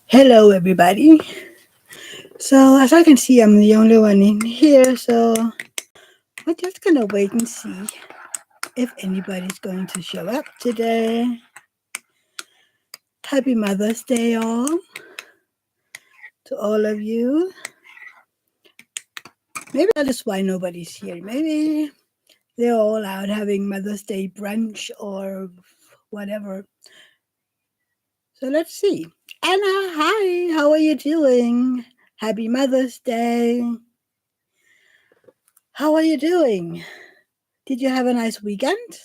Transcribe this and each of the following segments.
Hello, everybody. So, as I can see, I'm the only one in here, so we're just gonna wait and see if anybody's going to show up today. Happy Mother's Day, all to all of you. Maybe that is why nobody's here. Maybe they're all out having Mother's Day brunch or whatever. So, let's see. Anna, hi, how are you doing? Happy Mother's Day. How are you doing? Did you have a nice weekend?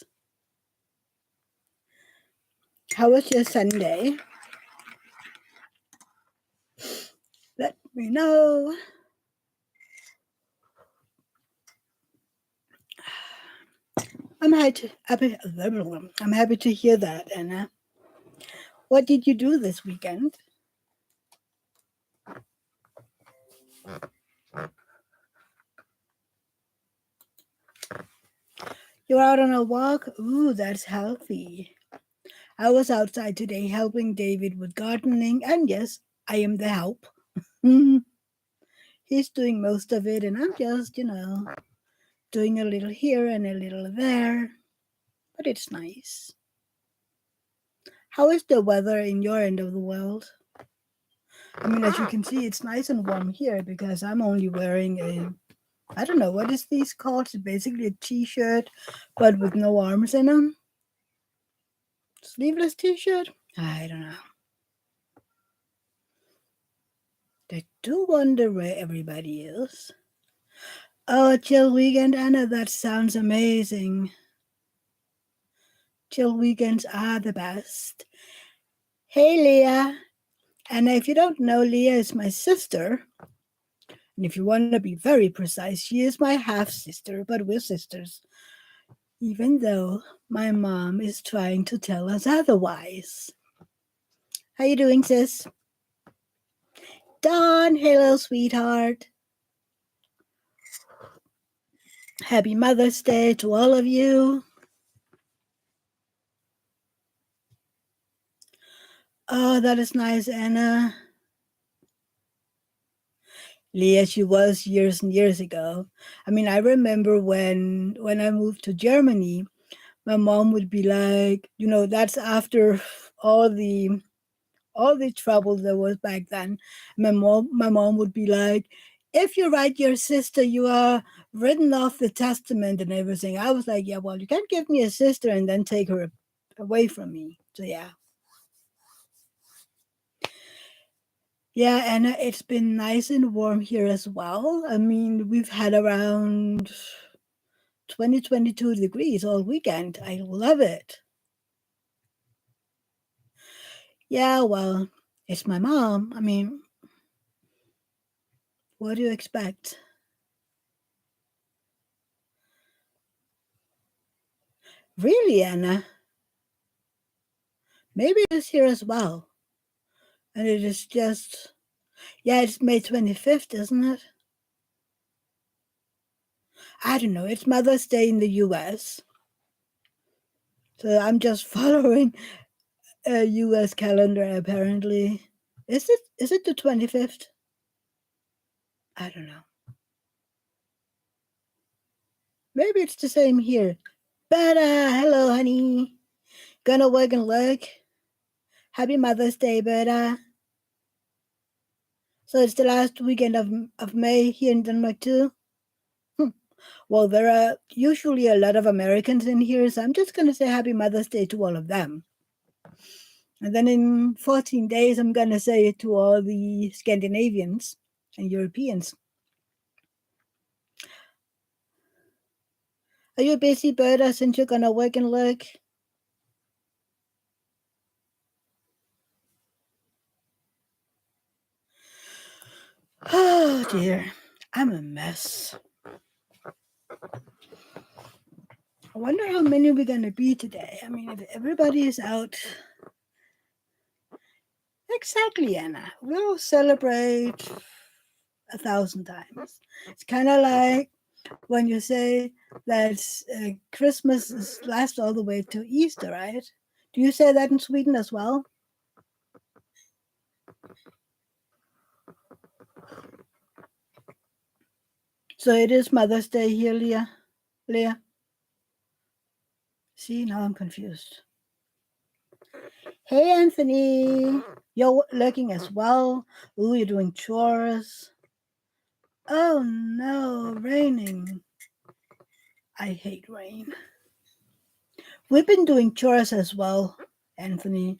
How was your Sunday? Let me know. I'm happy to hear that, Anna. What did you do this weekend? You're out on a walk? Ooh, that's healthy. I was outside today helping David with gardening, and yes, I am the help. He's doing most of it, and I'm just, doing a little here and a little there. But it's nice. How is the weather in your end of the world? I mean, as you can see, it's nice and warm here because I'm only wearing I don't know, what is these called? It's basically a t-shirt, but with no arms in them. Sleeveless t-shirt? I don't know. I do wonder where everybody is. Oh, chill weekend, Anna, that sounds amazing. Chill weekends are the best. Hey, Leah. And if you don't know, Leah is my sister. And if you want to be very precise, she is my half sister, but we're sisters. Even though my mom is trying to tell us otherwise. How you doing, sis? Dawn, hello, sweetheart. Happy Mother's Day to all of you. Oh, that is nice, Anna. Leah, she was years and years ago. I mean, I remember when I moved to Germany, my mom would be like, that's after all the all the trouble there was back then. My mom would be like, if you write your sister, you are written off the testament and everything. I was like, yeah, well, you can't give me a sister and then take her away from me. So yeah. Yeah, and it's been nice and warm here as well. I mean, we've had around 22 degrees all weekend. I love it. Yeah, well, it's my mom. I mean, what do you expect? Really, Anna? Maybe it is here as well. And it is just, yeah, it's May 25th, isn't it? I don't know. It's Mother's Day in the US. So I'm just following a US calendar, apparently. Is it the 25th? I don't know. Maybe it's the same here. But hello, honey. Gonna work and look. Happy Mother's Day, Berta. So it's the last weekend of May here in Denmark too. Well, there are usually a lot of Americans in here, so I'm just gonna say Happy Mother's Day to all of them. And then in 14 days, I'm gonna say it to all the Scandinavians and Europeans. Are you busy, Berta, since you're gonna work and look? Oh dear, I'm a mess. I wonder how many we're gonna be today. I mean, if everybody is out. Exactly, Anna. We'll celebrate 1,000 times. It's kind of like when you say that Christmas lasts all the way to Easter, right? Do you say that in Sweden as well? So it is Mother's Day here, Leah. Leah. See, now I'm confused. Hey, Anthony. You're lurking as well. Ooh, you're doing chores. Oh no, raining. I hate rain. We've been doing chores as well, Anthony.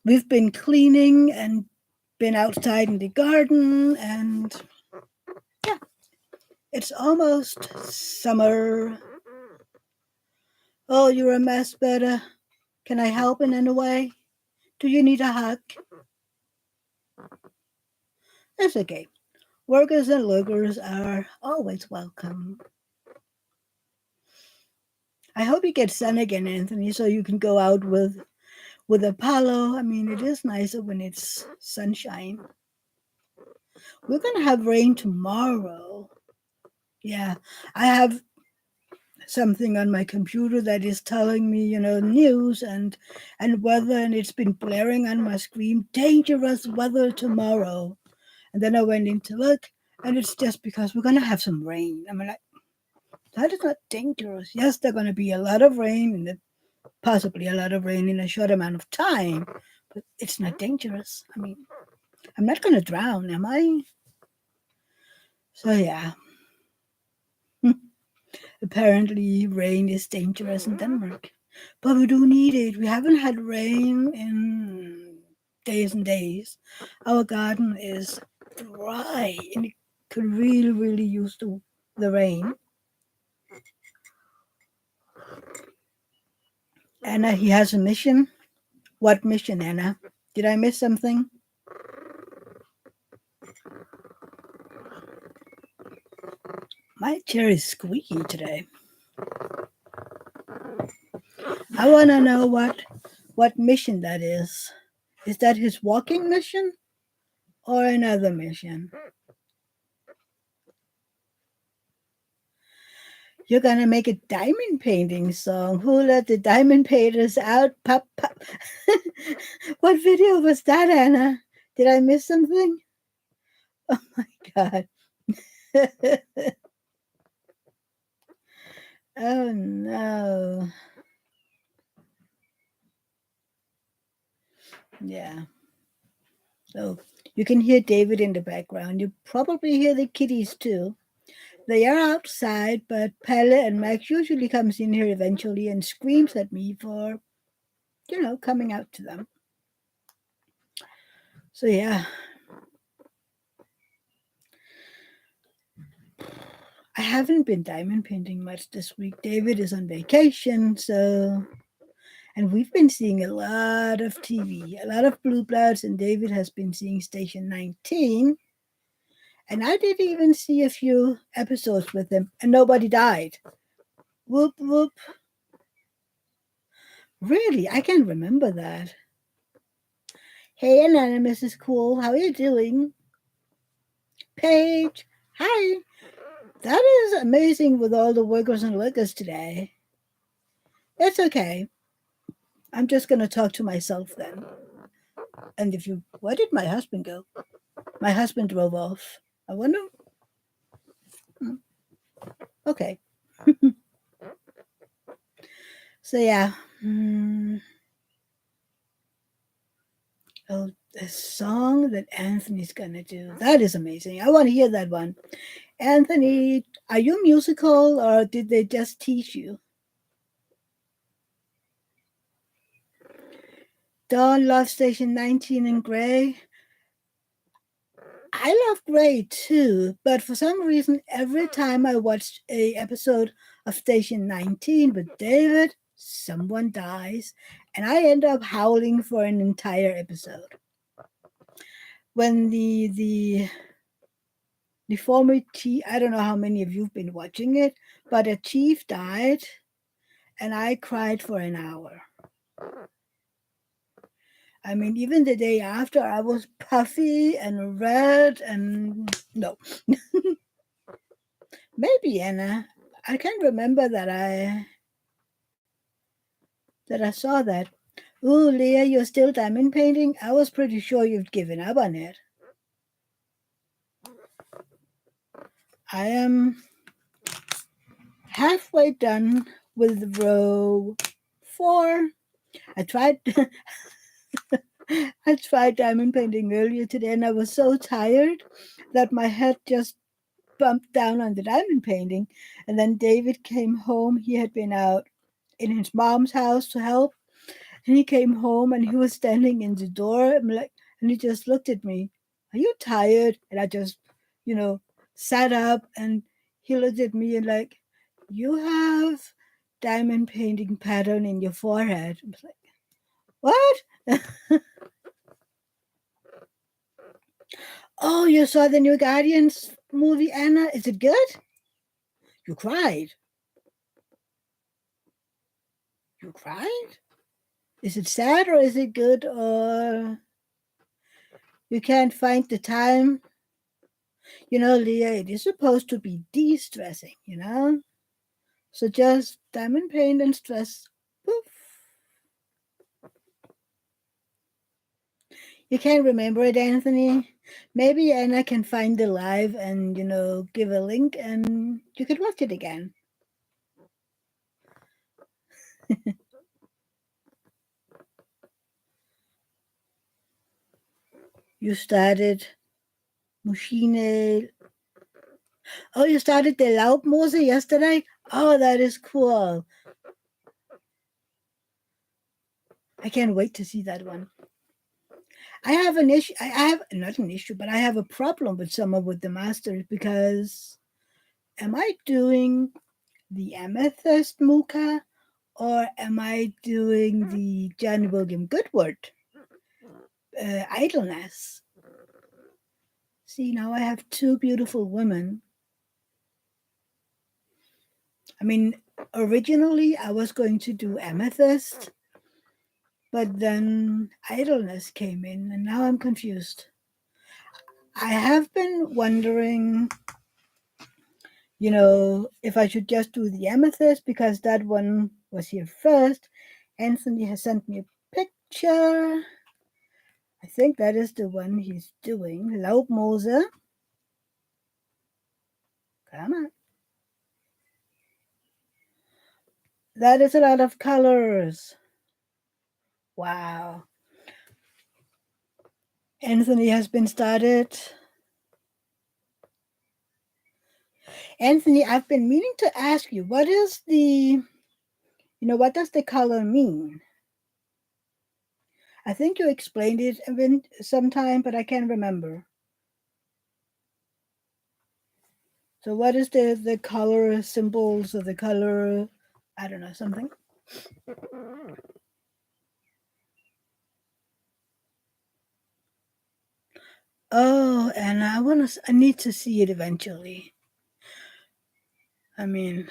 We've been cleaning and been outside in the garden, and yeah, it's almost summer. Oh, you're a mess, but can I help in any way? Do you need a hug? It's okay. Workers and lurkers are always welcome. I hope you get sun again, Anthony, so you can go out with Apollo. I mean, it is nicer when it's sunshine. We're gonna have rain tomorrow. Yeah, I have something on my computer that is telling me, news and weather, and it's been blaring on my screen. Dangerous weather tomorrow. And then I went in to look, and it's just because we're gonna have some rain. I mean, like, that is not dangerous. Yes, there's gonna be a lot of rain and possibly a lot of rain in a short amount of time, but it's not dangerous. I mean, I'm not gonna drown, am I? So yeah. Apparently, rain is dangerous in Denmark. But we do need it. We haven't had rain in days and days. Our garden is dry and it could really, really use the rain. Anna, he has a mission. What mission, Anna? Did I miss something? My chair is squeaky today. I want to know what mission that is. Is that his walking mission or another mission? You're gonna make a diamond painting song. Who let the diamond painters out? Pop, pop. What video was that, Anna? Did I miss something? Oh my god. Oh no. Yeah. So you can hear David in the background. You probably hear the kitties too. They are outside, but Pelle and Max usually comes in here eventually and screams at me for, coming out to them. So yeah. I haven't been diamond painting much this week. David is on vacation, and we've been seeing a lot of TV, a lot of Blue Bloods, and David has been seeing Station 19. And I did even see a few episodes with him, and nobody died. Whoop whoop. Really? I can't remember that. Hey, Anonymous is cool. How are you doing? Paige, hi. That is amazing with all the workers and lurkers today. It's okay. I'm just going to talk to myself then. And where did my husband go? My husband drove off. I wonder. Okay. So yeah. Oh, the song that Anthony's gonna do. That is amazing. I want to hear that one. Anthony, are you musical or did they just teach you? Dawn loves Station 19 and Gray. I love Gray too, but for some reason, every time I watch a episode of Station 19 with David, someone dies, and I end up howling for an entire episode. When the former chief, I don't know how many of you've been watching it, but a chief died, and I cried for an hour. I mean, even the day after, I was puffy and red, and no. Maybe, Anna. I can't remember that I saw that. Ooh, Leah, you're still diamond painting? I was pretty sure you've given up on it. I am halfway done with row 4. I tried I tried diamond painting earlier today and I was so tired that my head just bumped down on the diamond painting. And then David came home. He had been out in his mom's house to help. And he came home and he was standing in the door. And he just looked at me. Are you tired? And I just, you know, sat up and he looked at me and like, you have diamond painting pattern in your forehead. I was like, what? Oh, you saw the new Guardians movie, Anna? Is it good? You cried. You cried? Is it sad or is it good or you can't find the time? Leah, it is supposed to be de-stressing. So just diamond paint and stress. Poof. You can't remember it, Anthony. Maybe Anna can find the live and, give a link and you could watch it again. You started Mushine. Oh, you started the Laubmose yesterday? Oh, that is cool. I can't wait to see that one. I have an issue. I have not an issue, but I have a problem with some of with the masters because am I doing the amethyst muka or am I doing the John William Goodward idleness? See, now I have two beautiful women. I mean, originally I was going to do amethyst, but then idleness came in, and now I'm confused. I have been wondering, if I should just do the amethyst because that one was here first. Anthony has sent me a picture. I think that is the one he's doing. Laubmose. Come on. That is a lot of colors. Wow. Anthony has been started. Anthony, I've been meaning to ask you, what does the color mean? I think you explained it sometime, but I can't remember. So what is the color symbols of the color? I don't know, something. Oh, and I need to see it eventually. I mean,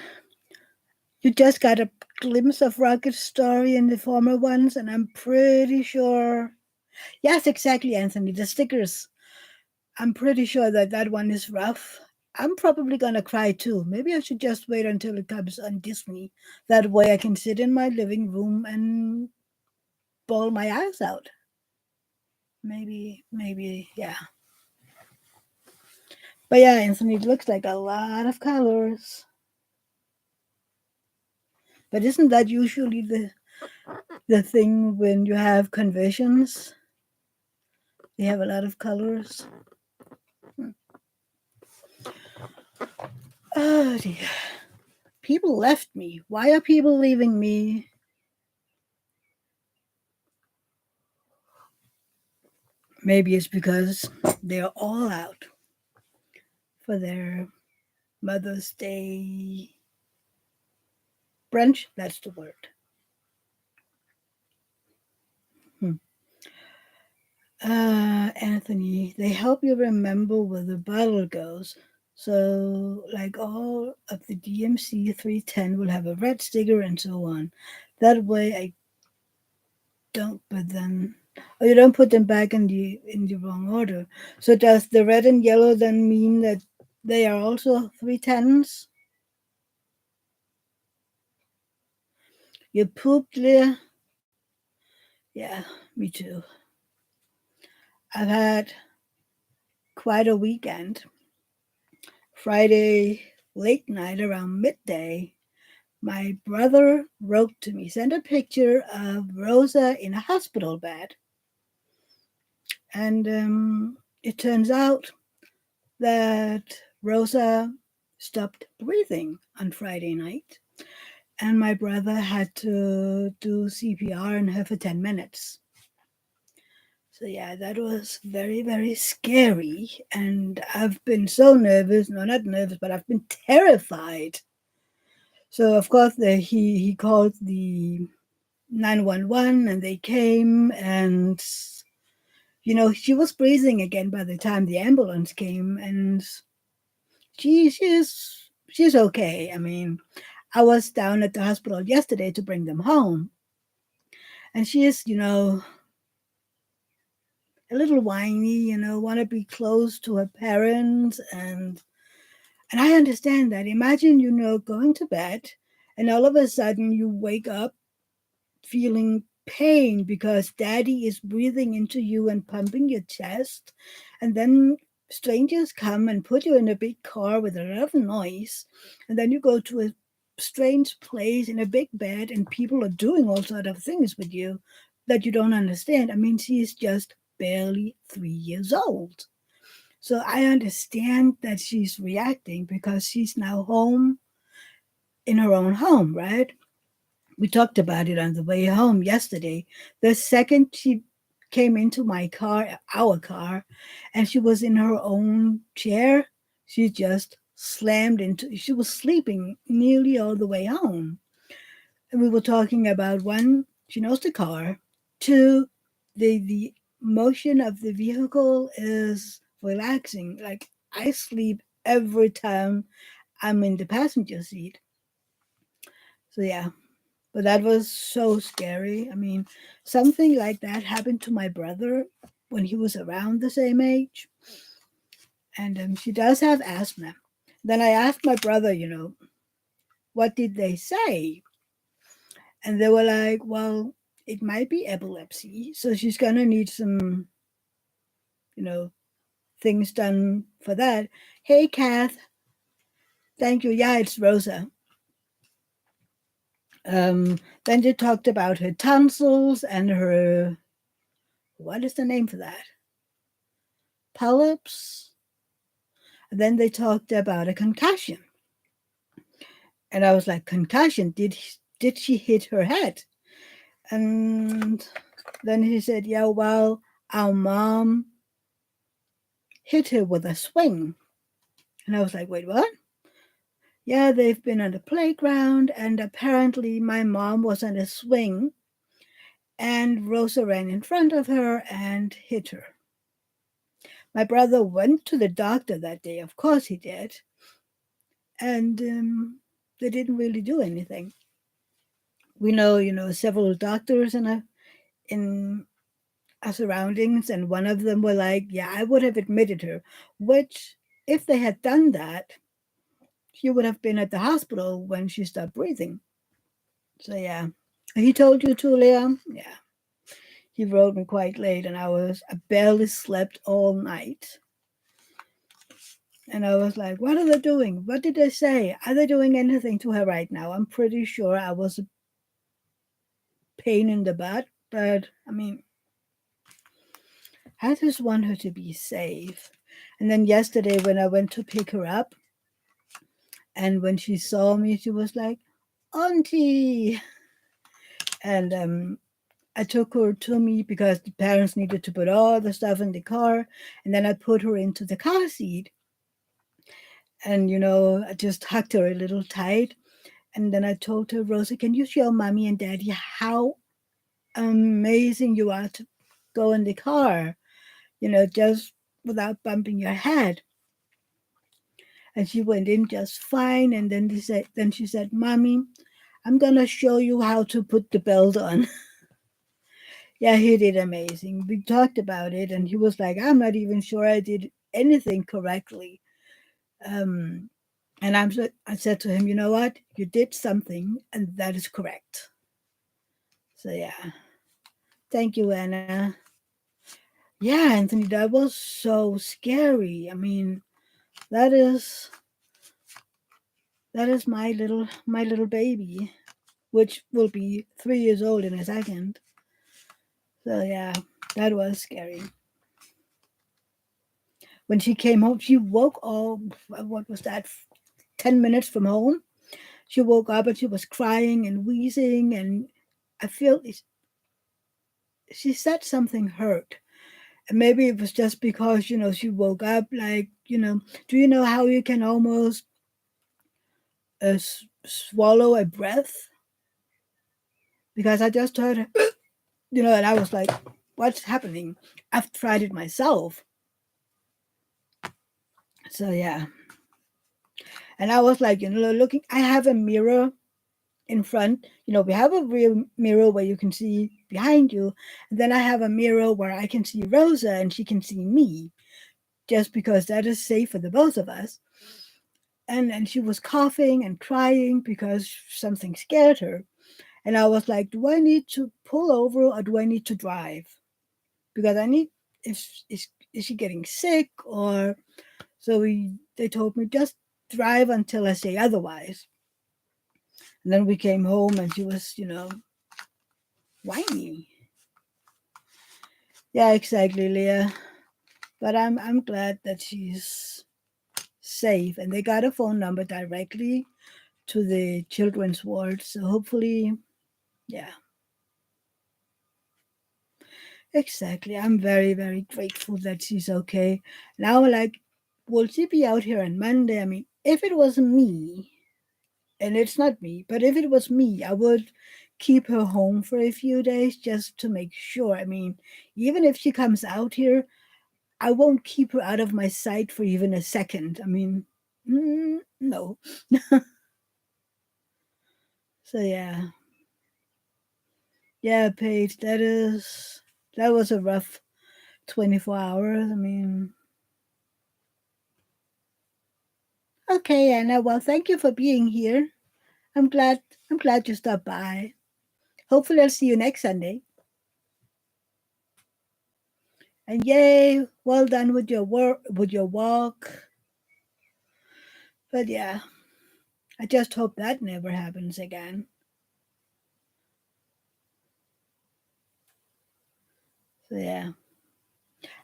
you just got a glimpse of Rocket's story in the former ones, and I'm pretty sure. Yes, exactly, Anthony. The stickers. I'm pretty sure that one is rough. I'm probably gonna cry too. Maybe I should just wait until it comes on Disney. That way I can sit in my living room and bawl my eyes out. Maybe, yeah. But yeah, Anthony, it looks like a lot of colors. But isn't that usually the thing when you have conventions? They have a lot of colors. Oh dear. People left me. Why are people leaving me? Maybe it's because they're all out for their Mother's Day brunch. That's the word. Hmm. Anthony, they help you remember where the bottle goes. So, like all of the DMC 310 will have a red sticker and so on. That way, I don't put them. Or you don't put them back in the wrong order. So, does the red and yellow then mean that they are also 310s? You pooped, Leah. Yeah, me too. I've had quite a weekend. Friday late night around midday, my brother wrote to me, sent a picture of Rosa in a hospital bed. And it turns out that Rosa stopped breathing on Friday night. And my brother had to do CPR on her for 10 minutes. So, yeah, that was very, very scary. And I've been so nervous. No, not nervous, but I've been terrified. So, of course, he called the 911 and they came. And, she was breathing again by the time the ambulance came. And she's okay. I mean, I was down at the hospital yesterday to bring them home. And she is, a little whiny, want to be close to her parents, and I understand that. Imagine, going to bed and all of a sudden you wake up feeling pain because daddy is breathing into you and pumping your chest, and then strangers come and put you in a big car with a lot of noise, and then you go to a strange place in a big bed and people are doing all sort of things with you that you don't understand. I mean, she is just barely 3 years old. So I understand that she's reacting because she's now home in her own home, right? We talked about it on the way home yesterday. The second she came into my car, our car, and she was in her own chair, she just slammed into, she was sleeping nearly all the way home. And we were talking about one, she knows the car, two, the motion of the vehicle is relaxing. Like I sleep every time I'm in the passenger seat. So yeah, but that was so scary. I mean, something like that happened to my brother when he was around the same age. And she does have asthma. Then I asked my brother, what did they say? And they were like, well, it might be epilepsy. So she's going to need some, you know, things done for that. Hey, Kath. Thank you. Yeah, it's Rosa. Then they talked about her tonsils and her, what is the name for that? Polyps. Then they talked about a concussion. And I was like, concussion? Did she hit her head? And then he said, yeah, well, our mom hit her with a swing. And I was like, wait, what? Yeah, they've been on the playground, and apparently my mom was on a swing, and Rosa ran in front of her and hit her. My brother went to the doctor that day, of course he did, and they didn't really do anything. We know, several doctors in our surroundings, and one of them were like, "Yeah, I would have admitted her." Which, if they had done that, she would have been at the hospital when she stopped breathing. So yeah, he told you too, Leah. Yeah, he wrote me quite late, and I barely slept all night. And I was like, what are they doing? What did they say? Are they doing anything to her right now? I'm pretty sure I was a pain in the butt, but I mean, I just want her to be safe. And then yesterday, when I went to pick her up, and when she saw me, she was like, Auntie. And I took her to me because the parents needed to put all the stuff in the car. And then I put her into the car seat. And, I just hugged her a little tight. And then I told her, Rosa, can you show mommy and daddy how amazing you are to go in the car, just without bumping your head? And she went in just fine. And then she said, Mommy, I'm gonna show you how to put the belt on. Yeah, he did amazing. We talked about it, and he was like, I'm not even sure I did anything correctly. Um, and I said to him, you know what? You did something, and that is correct. So yeah, Thank you, Anna. Yeah, Anthony, that was so scary. I mean, that is that is my little baby, which will be 3 years old in a second. So yeah, that was scary. When she came home, she woke up. What was that? 10 minutes from home, she woke up and she was crying and wheezing, and I feel she said something hurt. And maybe it was just because she woke up, like, do you know how you can almost swallow a breath? Because I just heard and I was like, what's happening? I've tried it myself. So yeah. And I was like, looking, I have a mirror in front. We have a real mirror where you can see behind you. And then I have a mirror where I can see Rosa and she can see me, just because that is safe for the both of us. And she was coughing and crying because something scared her. And I was like, do I need to pull over or do I need to drive? Because I need, is she getting sick? Or so they told me, just drive until I say otherwise. And then we came home and she was, whiny. Yeah, exactly, Leah. But I'm glad that she's safe, and they got a phone number directly to the children's ward. So hopefully, yeah, exactly. I'm very, very grateful that she's okay. Now, like, will she be out here on Monday? I mean, if it was me, and it's not me, but if it was me, I would keep her home for a few days just to make sure. I mean, even if she comes out here, I won't keep her out of my sight for even a second. I mean, no. So yeah, yeah, Paige, that was a rough 24 hours. I mean, okay, Anna. Well, thank you for being here. I'm glad. I'm glad you stopped by. Hopefully, I'll see you next Sunday. And yay, well done with your work, with your walk. But yeah, I just hope that never happens again. So yeah,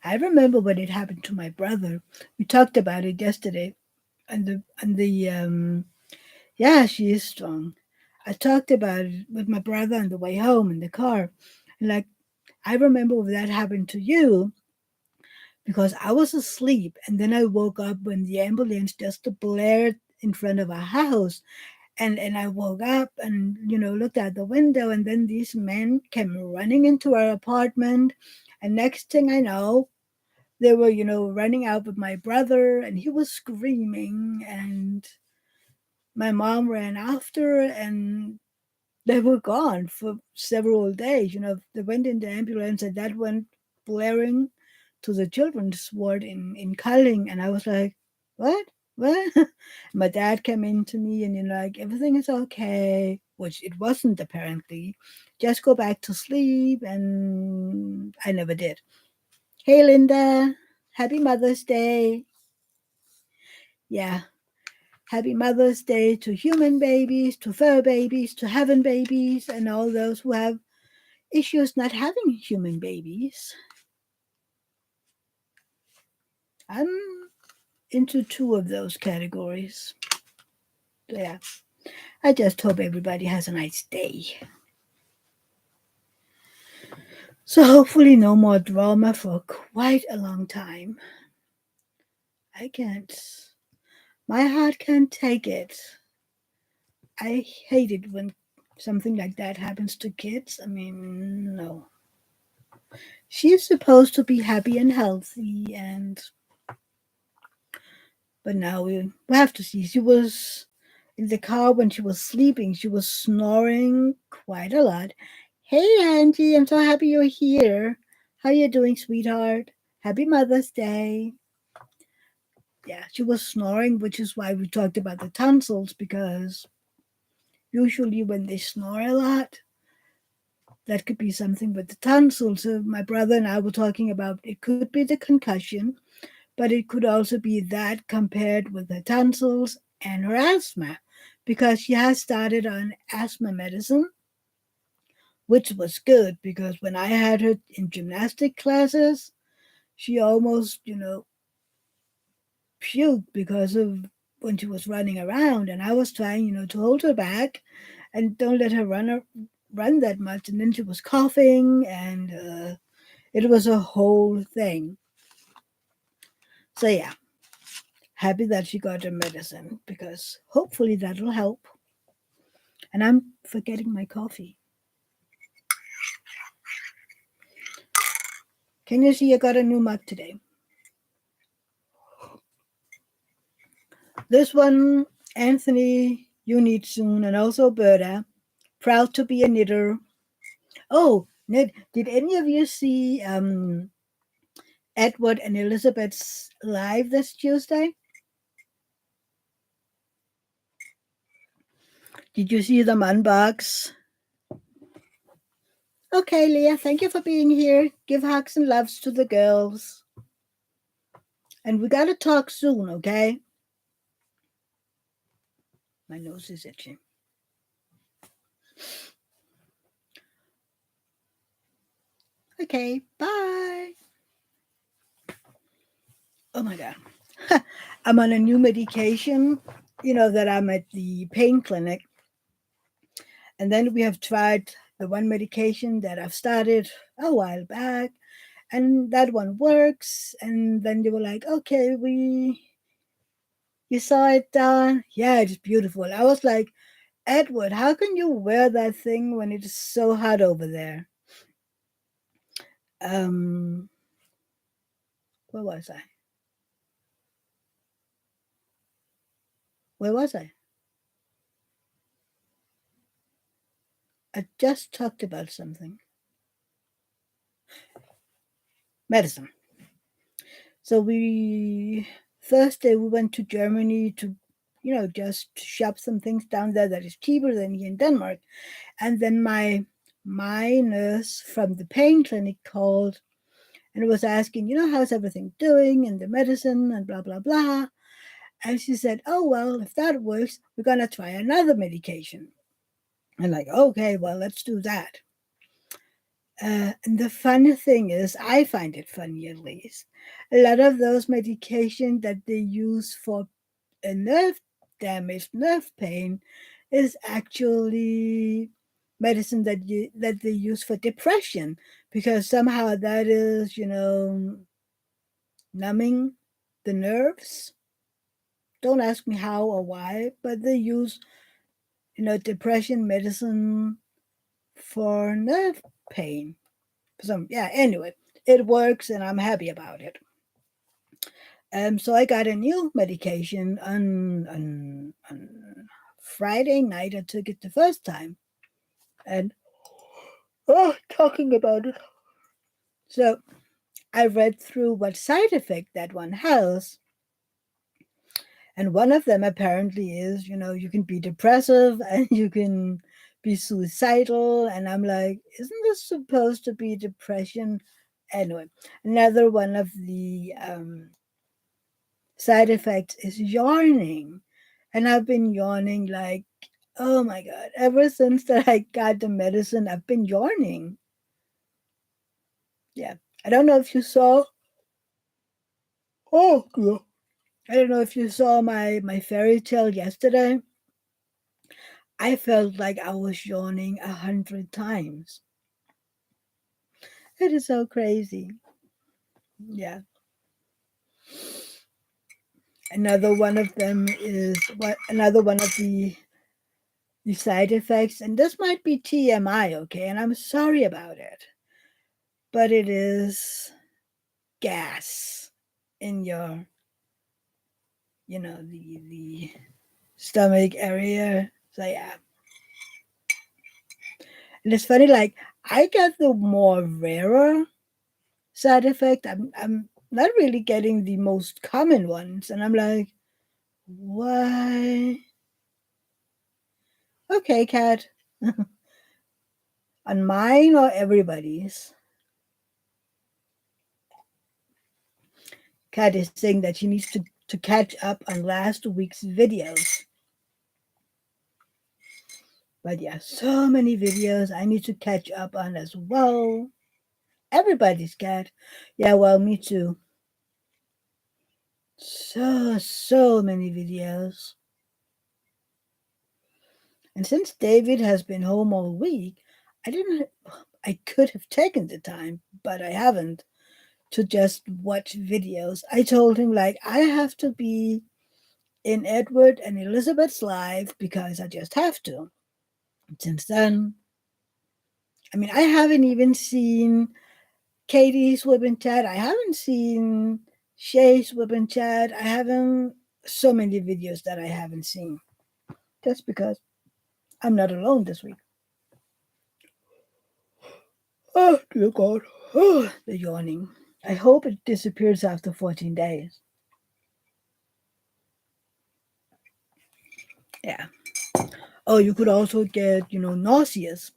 I remember when it happened to my brother. We talked about it yesterday, and the yeah, she is strong. I talked about it with my brother on the way home in the car. And like, I remember when that happened to you because I was asleep and then I woke up when the ambulance just blared in front of our house. And I woke up and, looked out the window, and then these men came running into our apartment. And next thing I know, they were, running out with my brother, and he was screaming. And my mom ran after, and they were gone for several days. They went in the ambulance, and that went blaring to the children's ward in Culling. And I was like, what? What? My dad came in to me and like, everything is okay, which it wasn't apparently. Just go back to sleep. And I never did. Hey, Linda. Happy Mother's Day. Yeah. Happy Mother's Day to human babies, to fur babies, to heaven babies, and all those who have issues not having human babies. I'm into two of those categories. So yeah, I just hope everybody has a nice day. So hopefully no more drama for quite a long time. I can't. My heart can't take it. I hate it when something like that happens to kids. I mean, no. She's supposed to be happy and healthy, and but now we have to see. She was in the car when she was sleeping. She was snoring quite a lot. Hey, Angie, I'm so happy you're here. How you doing, sweetheart? Happy Mother's Day. Yeah, she was snoring, which is why we talked about the tonsils, because usually when they snore a lot, that could be something with the tonsils. So my brother and I were talking about it could be the concussion, but it could also be that compared with her tonsils and her asthma, because she has started on asthma medicine, which was good because when I had her in gymnastic classes, she almost, puked because of when she was running around, and I was trying, to hold her back and don't let her run that much, and then she was coughing, and it was a whole thing. So yeah, happy that she got her medicine because hopefully that'll help. And I'm forgetting my coffee. Can you see I got a new mug today? This one, Anthony, you need soon, and also Berta. Proud to be a knitter. Oh, Ned, did any of you see Edward and Elizabeth's live this Tuesday? Did you see them unbox? Okay, Leah, thank you for being here. Give hugs and loves to the girls. And we gotta talk soon, okay? My nose is itching. Okay, bye. Oh my God. I'm on a new medication, that I'm at the pain clinic. And then we have tried the one medication that I've started a while back, and that one works. And then they were like, okay, you saw it done. Yeah, it's beautiful. I was like, Edward, how can you wear that thing when it is so hot over there? Um, where was I? Where was I? I just talked about something. Medicine. So we Thursday we went to Germany to, just shop some things down there that is cheaper than here in Denmark. And then my nurse from the pain clinic called and was asking, how's everything doing and the medicine and blah blah blah. And she said, oh well, if that works, we're gonna try another medication. And like, okay, well, let's do that. And the funny thing is, I find it funny at least. A lot of those medications that they use for a nerve damage, nerve pain, is actually medicine that they use for depression because somehow that is, numbing the nerves. Don't ask me how or why, but they use, depression medicine for nerve pain. So yeah, anyway, it works and I'm happy about it. So I got a new medication on Friday night. I took it the first time, and talking about it. So I read through what side effect that one has, and one of them apparently is, you can be depressive and you can be suicidal, and I'm like, isn't this supposed to be depression? Anyway, another one of the side effects is yawning. And I've been yawning like, oh my God, ever since that I got the medicine, I've been yawning. Yeah. I don't know if you saw, oh, God. I don't know if you saw my fairy tale yesterday. I felt like I was yawning 100 times. It is so crazy. Yeah. Another one of them is what another one of the side effects, and this might be TMI, okay, and I'm sorry about it, but it is gas in your, the stomach area. So yeah, and it's funny, like I get the more rarer side effect. I'm not really getting the most common ones, and I'm like, why? Okay, cat. On mine or everybody's? Kat is saying that she needs to catch up on last week's videos. But yeah, so many videos I need to catch up on as well. Everybody's cat. Yeah, well, me too. So many videos. And since David has been home all week, I didn't I could have taken the time, but I haven't to just watch videos. I told him like I have to be in Edward and Elizabeth's life because I just have to. Since then, I mean, I haven't even seen Katie's whip and chat. I haven't seen Shay's whip and chat. I haven't so many videos that I haven't seen just because I'm not alone this week. Oh dear God. Oh, the yawning. I hope it disappears after 14 days. Yeah. Oh, you could also get, nauseous,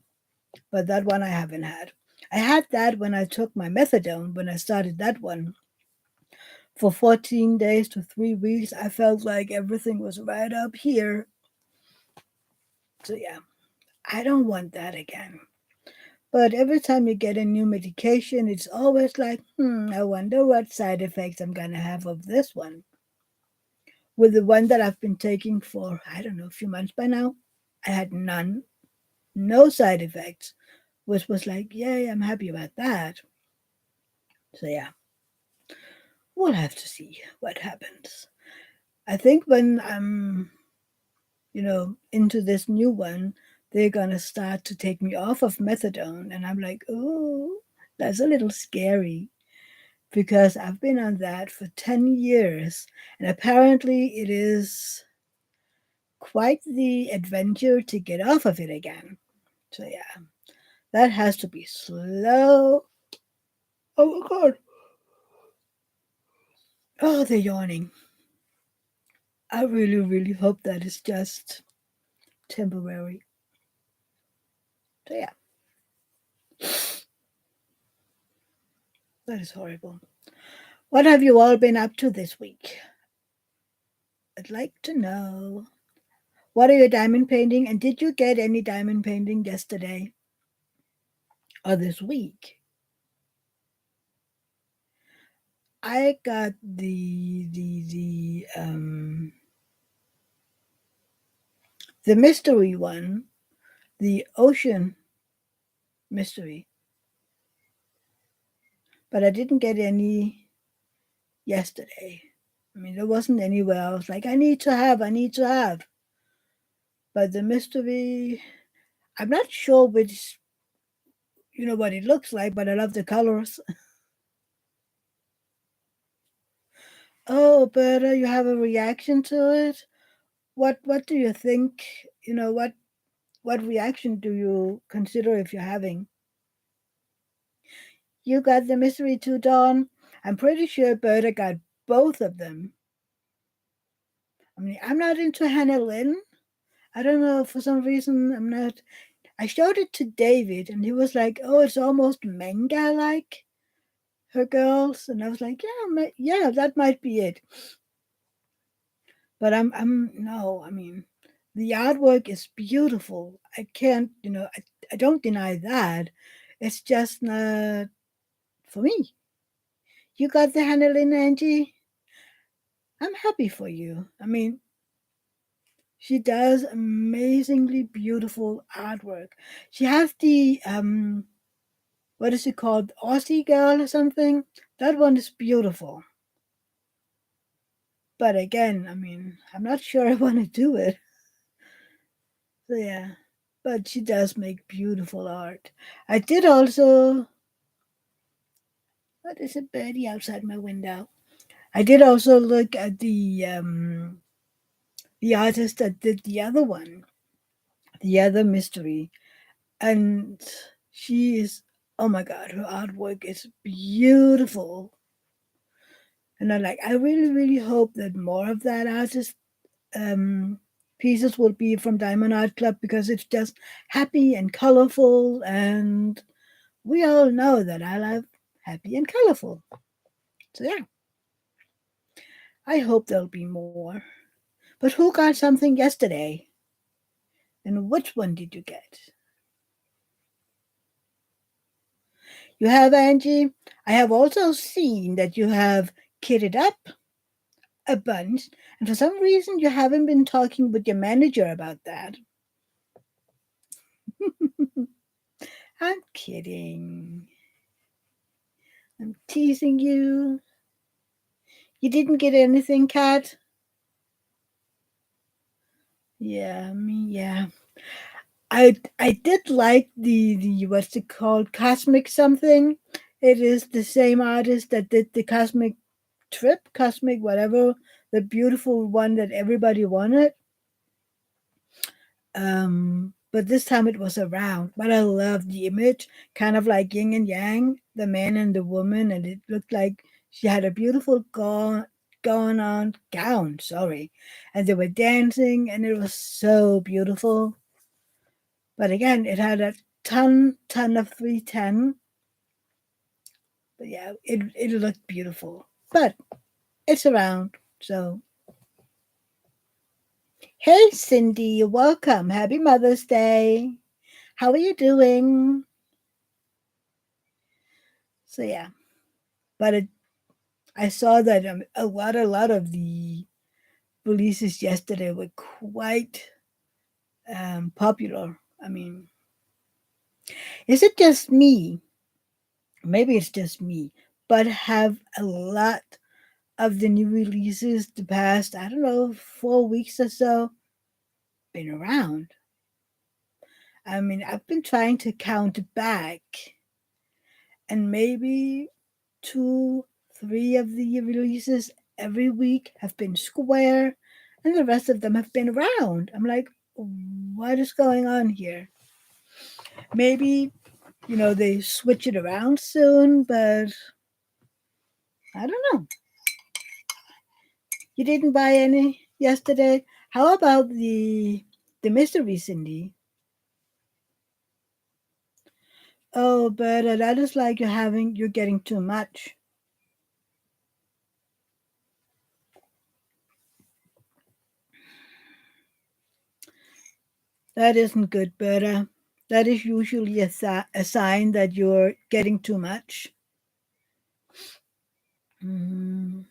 but that one I haven't had. I had that when I took my methadone, when I started that one. For 14 days to 3 weeks, I felt like everything was right up here. So, yeah, I don't want that again. But every time you get a new medication, it's always like, I wonder what side effects I'm going to have of this one. With the one that I've been taking for, I don't know, a few months by now, I had none, no side effects, which was like, yay, I'm happy about that. So, yeah, we'll have to see what happens. I think when I'm, into this new one, they're going to start to take me off of methadone. And I'm like, oh, that's a little scary because I've been on that for 10 years. And apparently, it is quite the adventure to get off of it again. So, yeah, that has to be slow. Oh, my God. Oh, they're yawning. I really, really hope that is just temporary. So, yeah, that is horrible. What have you all been up to this week? I'd like to know. What are you diamond painting? And did you get any diamond painting yesterday or this week? I got the mystery one, the ocean mystery, but I didn't get any yesterday. I mean, there wasn't anywhere I was like, I need to have. But the mystery, I'm not sure which, what it looks like, but I love the colors. Oh, but you have a reaction to it? What do you think? What reaction do you consider if you're having? You got the mystery too, Dawn? I'm pretty sure Berta got both of them. I mean, I'm not into Hannah Lynn. I don't know, for some reason, I'm not. I showed it to David, and he was like, oh, it's almost manga like her girls. And I was like, yeah, that might be it. But no, I mean, the artwork is beautiful. I can't, I don't deny that. It's just not for me. You got the handling, Angie. I'm happy for you. I mean, she does amazingly beautiful artwork. She has the what is it called? Aussie girl or something? That one is beautiful. But again, I mean, I'm not sure I want to do it. So yeah. But she does make beautiful art. I did also what is a birdie outside my window? I did also look at the artist that did the other one, the other mystery, and she is, oh my god, her artwork is beautiful. And I really really hope that more of that artist um pieces will be from Diamond Art Club because it's just happy and colorful, and we all know that I love happy and colorful. So yeah, I hope there'll be more. But who got something yesterday? And which one did you get? You have, Angie? I have also seen that you have kitted up a bunch, and for some reason you haven't been talking with your manager about that. I'm kidding. I'm teasing you. You didn't get anything, Kat? Yeah, me, yeah. I did like the what's it called? Cosmic something. It is the same artist that did the Cosmic Trip, Cosmic whatever, the beautiful one that everybody wanted. But this time it was around. But I love the image, kind of like yin and yang, the man and the woman, and it looked like she had a beautiful gown, sorry, and they were dancing, and it was so beautiful. But again, it had a ton of 310. But yeah, it looked beautiful. But it's around, so hey Cindy, welcome. Happy Mother's Day. How are you doing? So yeah, but I saw that a lot of the releases yesterday were quite popular. I mean, is it just me? Maybe it's just me, but have a lot of the new releases the past, I don't know, 4 weeks or so been around. I mean, I've been trying to count back, and maybe two, three of the releases every week have been square, and the rest of them have been round. I'm like, what is going on here? Maybe, they switch it around soon, but I don't know. You didn't buy any yesterday? How about the mystery, Cindy? Oh, but that is like you're getting too much. That isn't good, Berta. That is usually a sign that you're getting too much. Mm,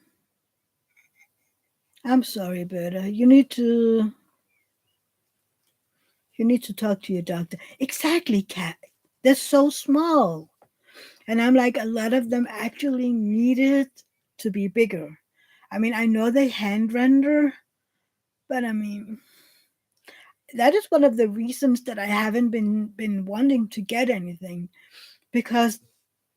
I'm sorry, Berta. You need to talk to your doctor. Exactly, Cat. They're so small, and I'm like a lot of them actually needed to be bigger. I mean, I know they hand render, but I mean, that is one of the reasons that I haven't been wanting to get anything because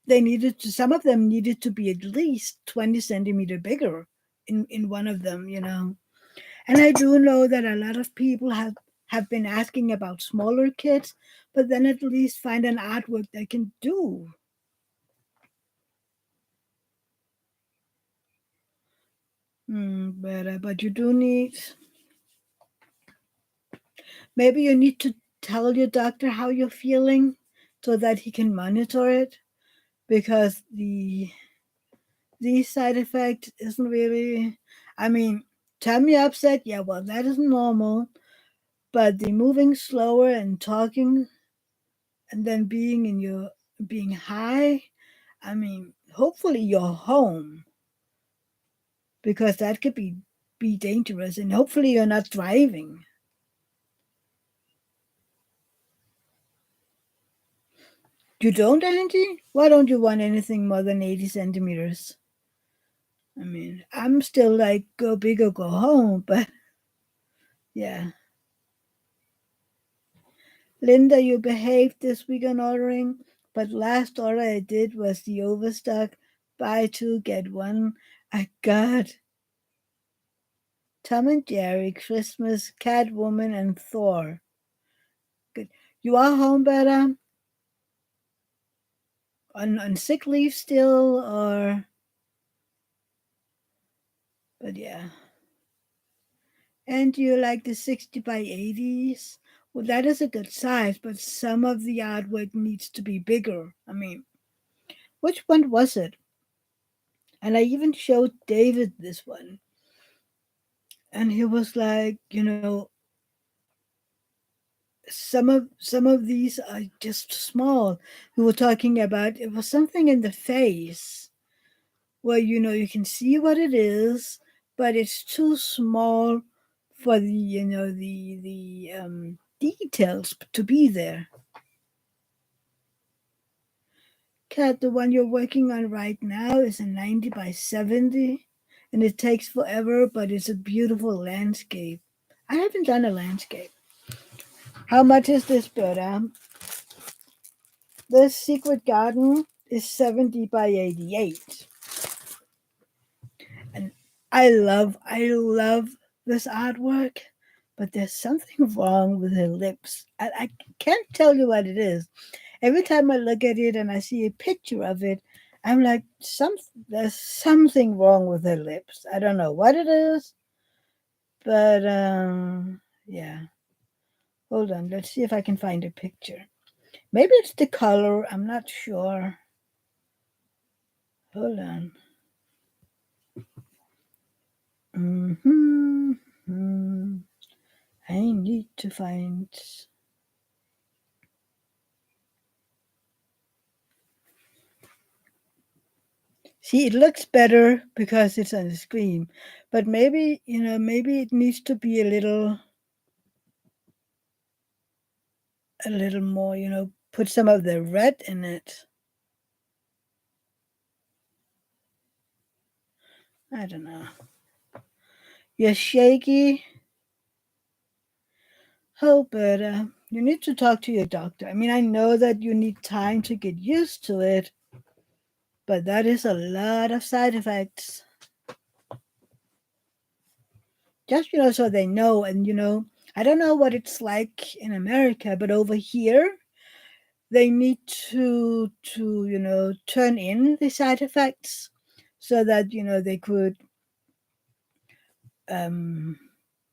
some of them needed to be at least 20 centimeter bigger in one of them. And I do know that a lot of people have been asking about smaller kits, but then at least find an artwork they can do. But you do need, maybe you need to tell your doctor how you're feeling so that he can monitor it, because the side effect isn't really, I mean, tummy upset, yeah, well, that is normal. But the moving slower and talking and then being high, I mean, hopefully you're home, because that could be dangerous, and hopefully you're not driving. You don't, Angie? Why don't you want anything more than 80 centimeters? I mean, I'm still like go big or go home, but yeah. Linda, you behaved this week on ordering, but last order I did was the overstock. Buy two, get one. I got Tom and Jerry, Christmas, Catwoman, and Thor. Good. You are home, better? On sick leave still, or? But yeah. And you like the 60 by 80s? Well, that is a good size, but some of the artwork needs to be bigger. I mean, which one was it? And I even showed David this one. And he was like, some of these are just small. We were talking about it was something in the face where you can see what it is, but it's too small for the details to be there. Kat, the one you're working on right now is a 90 by 70, and it takes forever, but it's a beautiful landscape. I haven't done a landscape. How much is this, Berta? This secret garden is 70 by 88. And I love this artwork, but there's something wrong with her lips. I can't tell you what it is. Every time I look at it and I see a picture of it, I'm like, there's something wrong with her lips. I don't know what it is, but yeah. Hold on, let's see if I can find a picture. Maybe it's the color. I'm not sure. Hold on. Hmm. I need to find. See, it looks better because it's on the screen, but maybe it needs to be a little more. Put some of the red in it. I don't know. You're shaky. Oh, but you need to talk to your doctor. I mean, I know that you need time to get used to it, but that is a lot of side effects. Just so they know, and I don't know what it's like in America, but over here they need to turn in the side effects so that they could um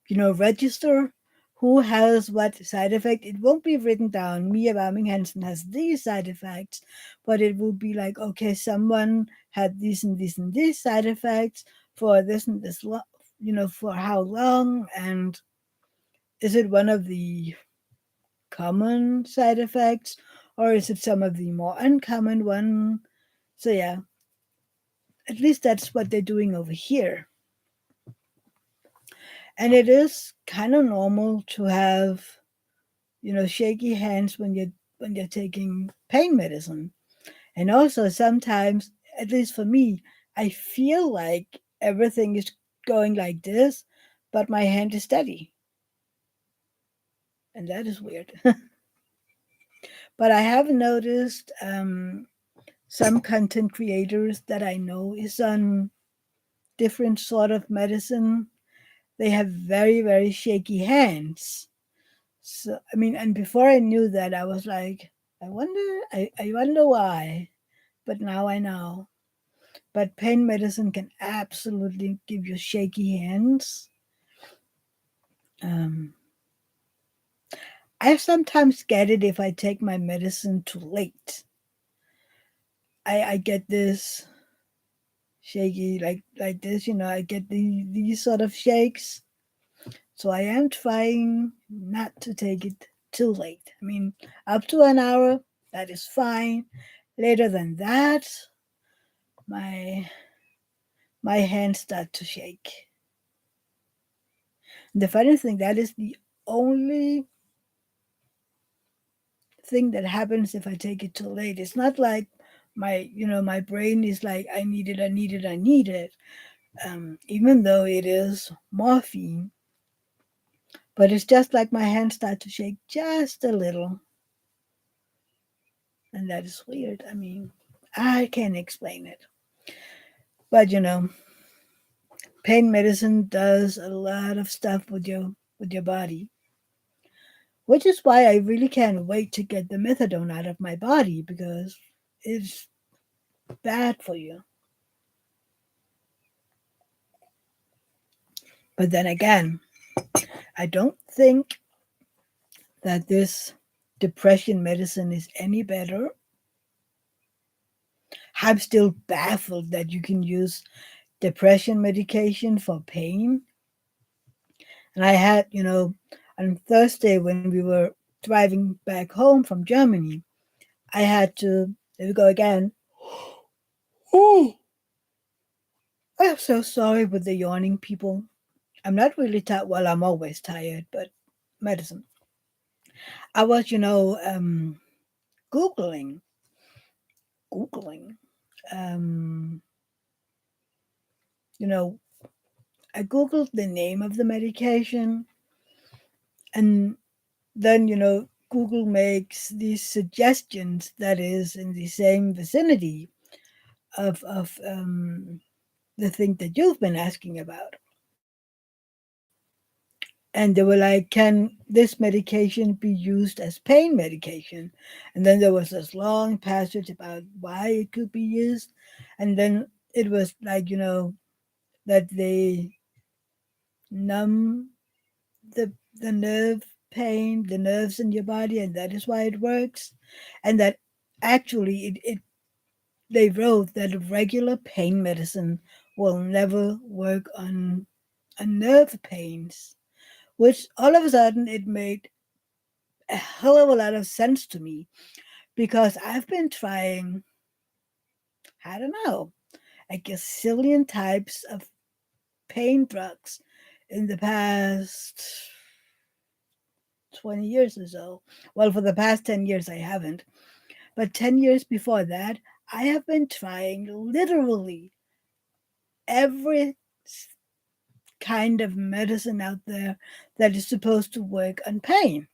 register who has what side effect. It won't be written down, Mia Warming Hansen has these side effects, but it will be like, okay, someone had these and these and these side effects for this and this for how long, and is it one of the common side effects, or is it some of the more uncommon one? So yeah, at least that's what they're doing over here. And it is kind of normal to have shaky hands when you're taking pain medicine. And also sometimes, at least for me, I feel like everything is going like this, but my hand is steady, and that is weird. But I have noticed some content creators that I know is on different sort of medicine. They have very, very shaky hands. So I mean, and before I knew that, I was like, I wonder why. But now I know. But pain medicine can absolutely give you shaky hands. Um, I sometimes get it if I take my medicine too late. I get this shaky like this. I get these sort of shakes. So I am trying not to take it too late. I mean, up to an hour, that is fine. Later than that, my my hands start to shake. And the funny thing, that is the only thing that happens if I take it too late. It's not like my brain is like, I need it, I need it, I need it. Even though it is morphine, but it's just like my hands start to shake just a little, and that is weird. I mean, I can't explain it, but pain medicine does a lot of stuff with your body, which is why I really can't wait to get the methadone out of my body because it's bad for you. But then again, I don't think that this depression medicine is any better. I'm still baffled that you can use depression medication for pain. And I had, on Thursday when we were driving back home from Germany, I had to, there we go again. Oh, I'm so sorry with the yawning people. I'm not really tired. Well, I'm always tired, but medicine. I was, Googling, Googling, um, you know, I Googled the name of the medication, and then, Google makes these suggestions that is in the same vicinity of the thing that you've been asking about. And they were like, can this medication be used as pain medication? And then there was this long passage about why it could be used. And then it was like, that they numb the the nerve pain, the nerves in your body, and that is why it works. And that actually it they wrote that regular pain medicine will never work on nerve pains, which all of a sudden it made a hell of a lot of sense to me because I've been trying, I don't know, a gazillion types of pain drugs in the past 20 years or so. Well, for the past 10 years, I haven't. But 10 years before that, I have been trying literally every kind of medicine out there that is supposed to work on pain.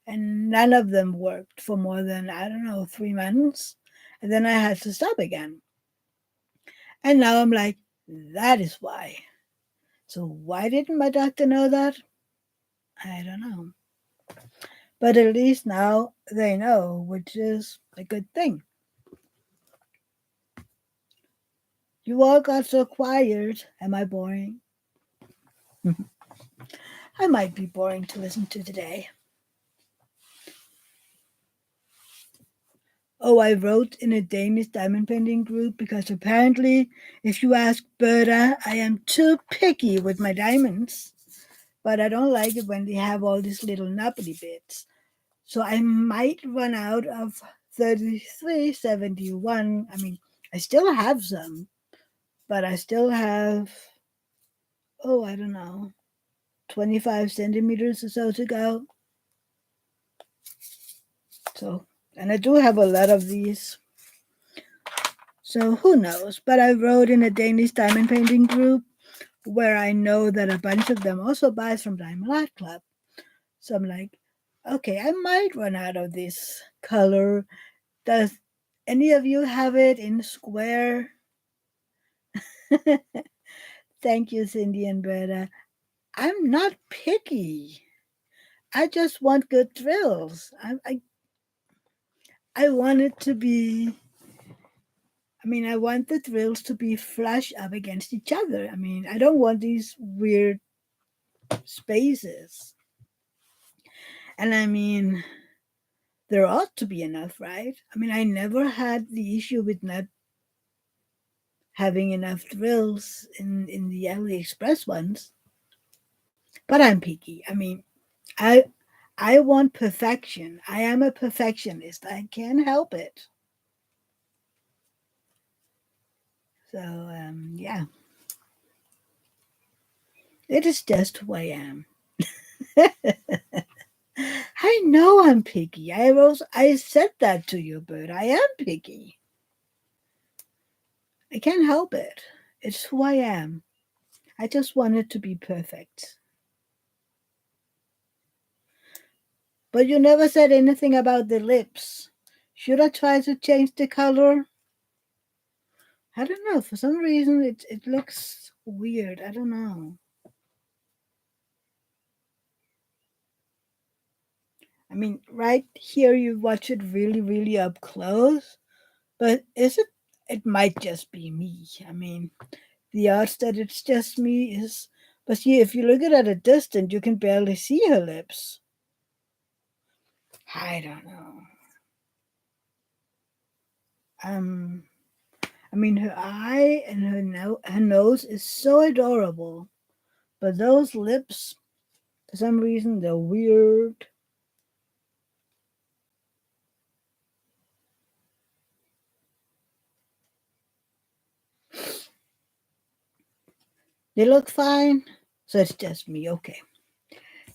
And none of them worked for more than, I don't know, 3 months. And then I had to stop again. And now I'm like, that is why. So why didn't my doctor know that? I don't know. But at least now they know, which is a good thing. You all got so quiet. Am I boring? I might be boring to listen to today. Oh, I wrote in a Danish diamond painting group because apparently, if you ask Berta, I am too picky with my diamonds. But I don't like it when they have all these little nubbly bits. So I might run out of 3371. I mean, I still have some, but I still have, oh, I don't know, 25 centimeters or so to go. So, and I do have a lot of these. So who knows? But I wrote in a Danish diamond painting group where I know that a bunch of them also buys from Diamond Art Club. So I'm like, okay, I might run out of this color. Does any of you have it in square? Thank you, Cindy and Berta. I'm not picky. I just want good thrills. I want it to be. I mean, I want the thrills to be flush up against each other. I mean, I don't want these weird spaces. And I mean, there ought to be enough, right? I mean, I never had the issue with not having enough thrills in the AliExpress ones. But I'm picky. I mean, I I want perfection. I am a perfectionist. I can't help it. So yeah, it is just who I am. I know I'm picky. I said that to you, but I am picky. I can't help it. It's who I am. I just want it to be perfect. But you never said anything about the lips. Should I try to change the color? I don't know. For some reason, it looks weird. I don't know. I mean, right here you watch it really, really up close. But is it? It might just be me. I mean, the odds that it's just me is But see, if you look at a distance, you can barely see her lips. I don't know. Um, I mean, her eye and her nose is so adorable, but those lips, for some reason, they're weird. They look fine, so it's just me. Okay,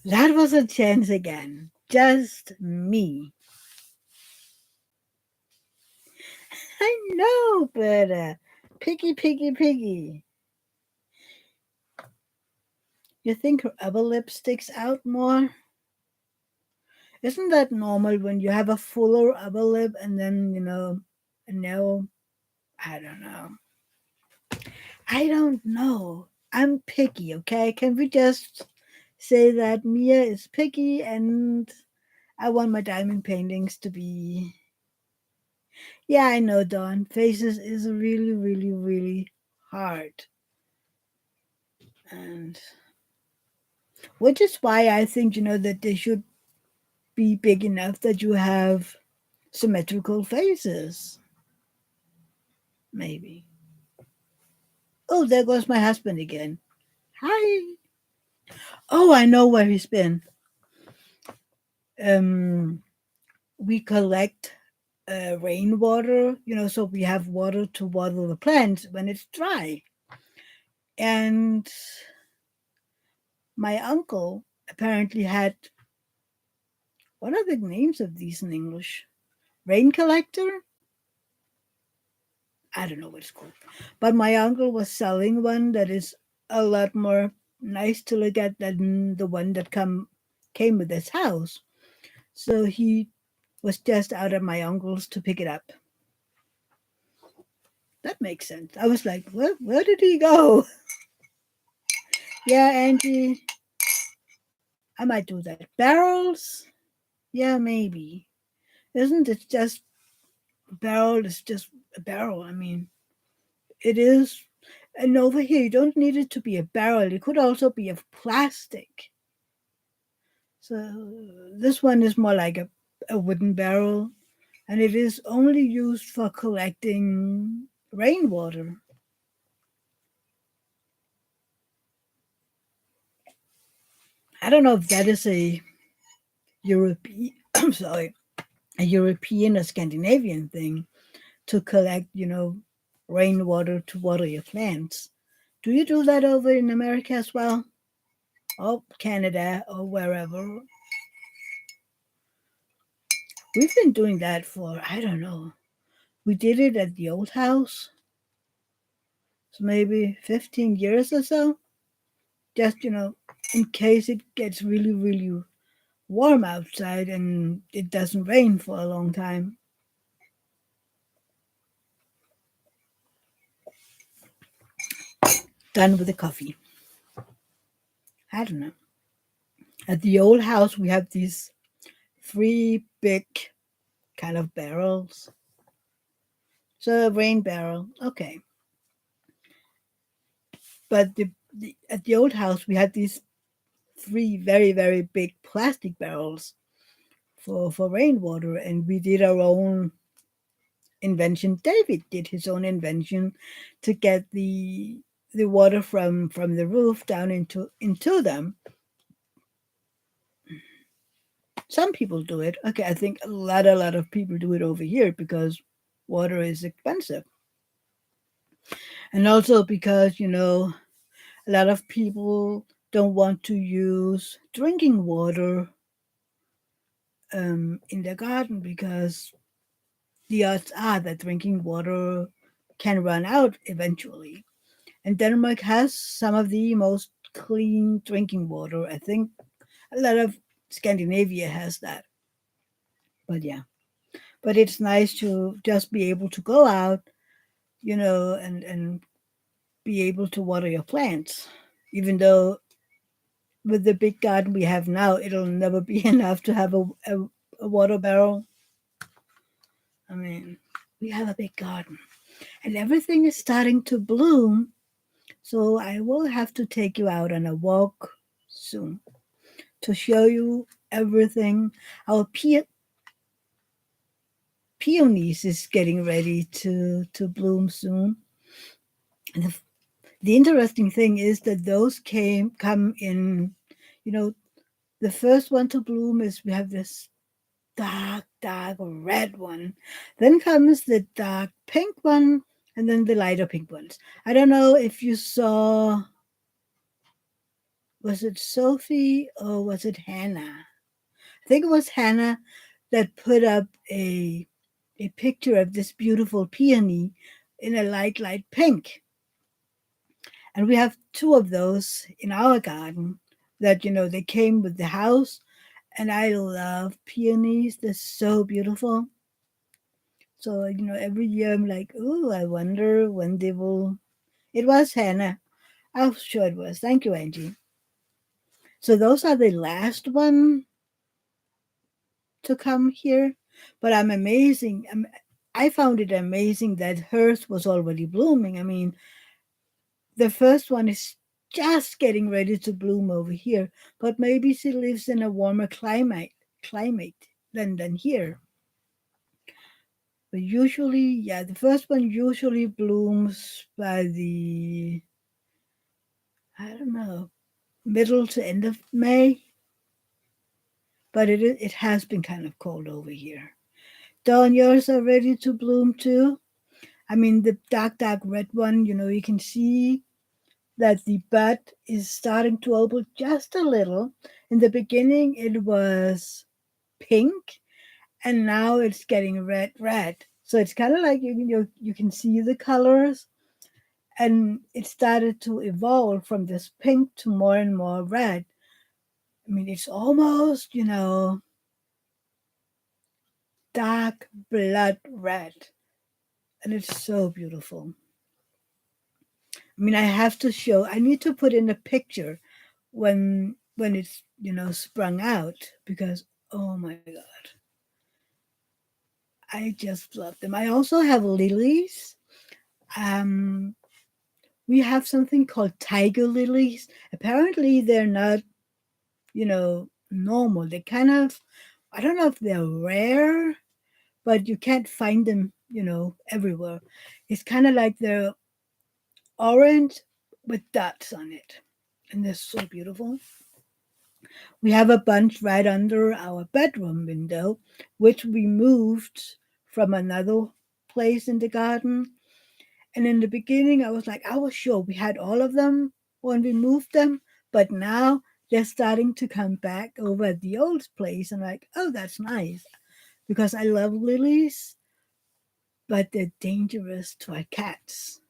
that was a chance again. Just me. I know, but piggy, piggy, piggy. You think her upper lip sticks out more? Isn't that normal when you have a fuller upper lip and then, a narrow? I don't know. I don't know. I'm picky, okay? Can we just say that Mia is picky and I want my diamond paintings to be. Yeah, I know, Dawn. Faces is really, really, really hard. And which is why I think, that they should be big enough that you have symmetrical faces. Maybe. Oh, there goes my husband again. Hi. Oh, I know where he's been. Um, we collect rainwater, so we have water to water the plants when it's dry. And my uncle apparently had, what are the names of these in English? Rain collector? I don't know what it's called. But my uncle was selling one that is a lot more nice to look at than the one that came with his house. So he was just out at my uncle's to pick it up. That makes sense. I was like, where did he go? Yeah, Angie, I might do that. Barrels? Yeah, maybe. Isn't it just a barrel? It's just a barrel. I mean, it is. And over here, you don't need it to be a barrel. It could also be of plastic. So this one is more like a wooden barrel, and it is only used for collecting rainwater. I don't know if that is a European, I'm sorry, a European or Scandinavian thing to collect, rainwater to water your plants. Do you do that over in America as well? Or Canada or wherever? We've been doing that for, I don't know. We did it at the old house, so maybe 15 years or so. Just, in case it gets really, really warm outside and it doesn't rain for a long time. Done with the coffee. I don't know. At the old house, we have these three big kind of barrels. So a rain barrel, okay. But at the old house, we had these three very, very big plastic barrels for rainwater, and we did our own invention. David did his own invention to get the water from the roof down into them. Some people do it. Okay, I think a lot of people do it over here because water is expensive, and also because a lot of people don't want to use drinking water in their garden because the odds are that drinking water can run out eventually. And Denmark has some of the most clean drinking water. I think a lot of Scandinavia has that. But yeah, but it's nice to just be able to go out, and be able to water your plants, even though with the big garden we have now, it'll never be enough to have a water barrel. I mean, we have a big garden and everything is starting to bloom, So I will have to take you out on a walk soon to show you everything. Our peonies is getting ready to bloom soon. And the interesting thing is that those come in, you know, the first one to bloom is we have this dark red one. Then comes the dark pink one, and then the lighter pink ones. I don't know if you saw, was it Sophie or was it Hannah? I think it was Hannah that put up a picture of this beautiful peony in a light pink. And we have two of those in our garden that, they came with the house. And I love peonies. They're so beautiful. So, every year I'm like, oh, I wonder when they will. It was Hannah. I'm sure it was. Thank you, Angie. So those are the last one to come here. But I found it amazing that hers was already blooming. I mean, the first one is just getting ready to bloom over here, but maybe she lives in a warmer climate than here. But usually, yeah, the first one usually blooms by the, I don't know, middle to end of May. But it has been kind of cold over here. Dawn, yours are ready to bloom too. I mean, the dark red one, you can see that the bud is starting to open just a little. In the beginning, it was pink, and now it's getting red. So it's kind of like you can see the colors, and it started to evolve from this pink to more and more red. I mean, it's almost, dark blood red, and it's so beautiful. I mean, I need to put in a picture when it's, sprung out, because oh my god, I just love them. I also have lilies. Um, we have something called tiger lilies. Apparently, they're not, normal. They kind of, I don't know if they're rare, but you can't find them, everywhere. It's kind of like they're orange with dots on it, and they're so beautiful. We have a bunch right under our bedroom window, which we moved from another place in the garden. And in the beginning, I was sure we had all of them when we moved them, but now they're starting to come back over at the old place. And like, oh, that's nice, because I love lilies, but they're dangerous to our cats.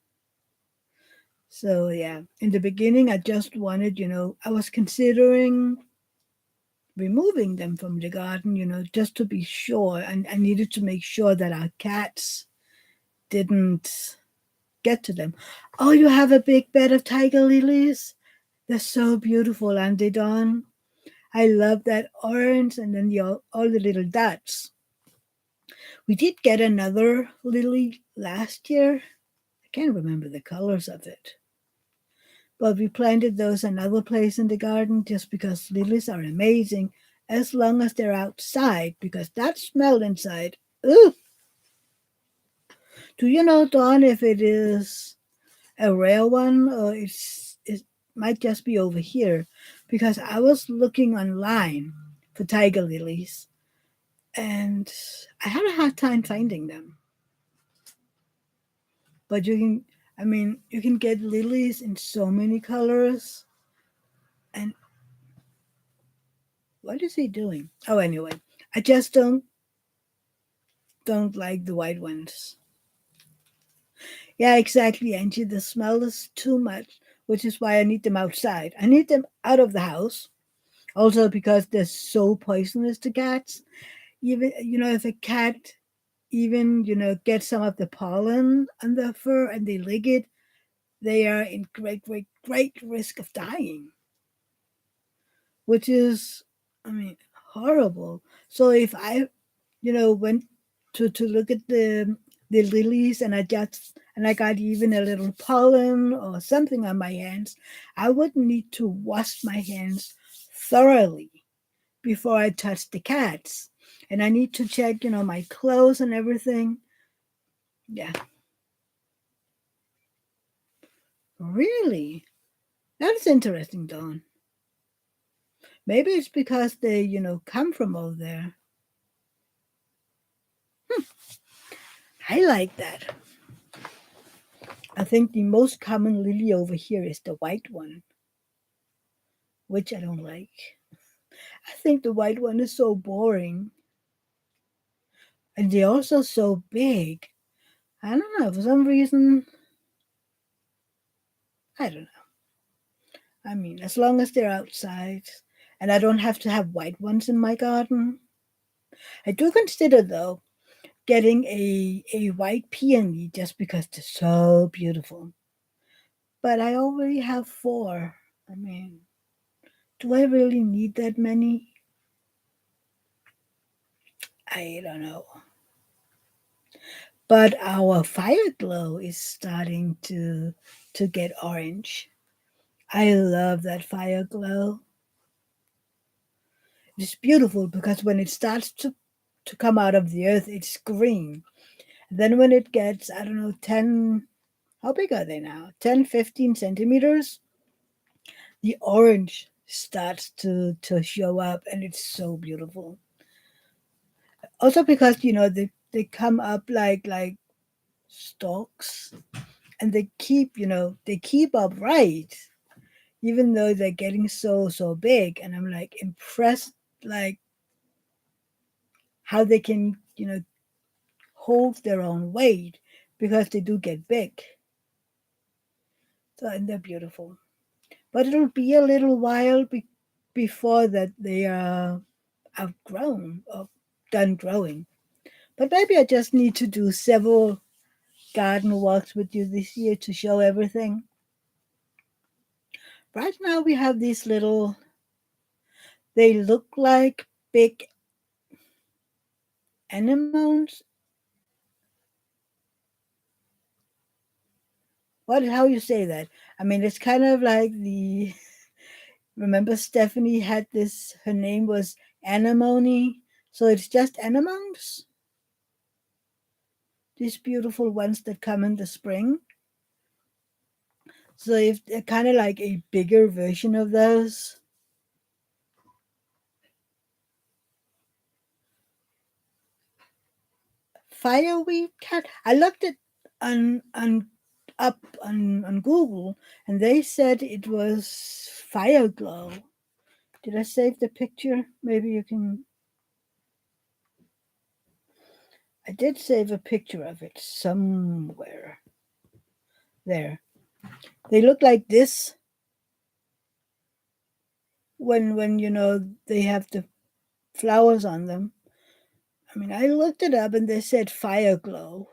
So yeah, in the beginning, I just wanted, I was considering removing them from the garden, just to be sure. And I needed to make sure that our cats didn't get to them. Oh, you have a big bed of tiger lilies? They're so beautiful, aren't they, Dawn? I love that orange and then all the little dots. We did get another lily last year. I can't remember the colors of it. But we planted those another place in the garden just because lilies are amazing as long as they're outside, because that smell inside. Ooh. Do you know, Dawn, if it is a rare one or it might just be over here? Because I was looking online for tiger lilies and I had a hard time finding them. But you can get lilies in so many colors. And what is he doing? Oh, anyway, I just don't like the white ones. Yeah, exactly, Angie. The smell is too much, which is why I need them outside. I need them out of the house. Also, because they're so poisonous to cats. Even, if a cat even, gets some of the pollen on the fur and they lick it, they are in great risk of dying, which is, I mean, horrible. So if I, went to look at the lilies, and and I got even a little pollen or something on my hands, I would need to wash my hands thoroughly before I touch the cats. And I need to check, my clothes and everything. Yeah, really? That's interesting, Dawn. Maybe it's because they, come from over there. I like that. I think the most common lily over here is the white one, which I don't like. I think the white one is so boring. And they're also so big. I don't know, for some reason, I don't know. I mean, as long as they're outside and I don't have to have white ones in my garden. I do consider, though, getting a white peony just because they're so beautiful. But I already have four. I mean, do I really need that many? I don't know. But our fire glow is starting to get orange. I love that fire glow. It's beautiful because when it starts to come out of the earth, it's green. Then when it gets, I don't know, 10, how big are they now? 10, 15 centimeters? The orange starts to show up and it's so beautiful. Also because, they come up like stalks and they keep upright even though they're getting so big. And I'm like impressed, like how they can, hold their own weight because they do get big. So, and they're beautiful. But it'll be a little while before that they are outgrown or done growing. But maybe I just need to do several garden walks with you this year to show everything. Right now we have these little, they look like big anemones. How you say that? I mean, it's kind of like the, remember Stephanie had this, her name was anemone. So it's just anemones, these beautiful ones that come in the spring. So if they're kind of like a bigger version of those. Fireweed cat. I looked it on up on Google and they said it was fire glow. Did I save the picture? Maybe you can. I did save a picture of it somewhere. There. They look like this when they have the flowers on them. I mean, I looked it up and they said fire glow.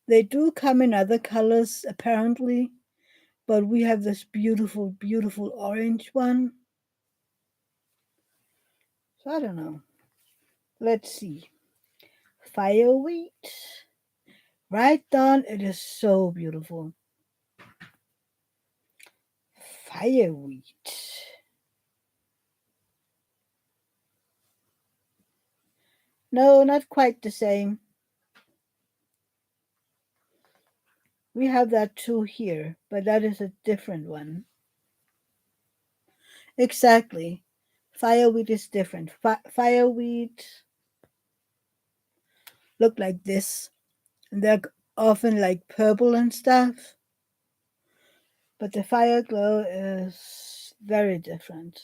They do come in other colors apparently, but we have this beautiful, beautiful orange one. So I don't know. Let's see. Fireweed. Right on. It is so beautiful. Fireweed. No, not quite the same. We have that too here, but that is a different one. Exactly. Fireweed is different. Fireweed look like this, and they're often like purple and stuff. But the fire glow is very different.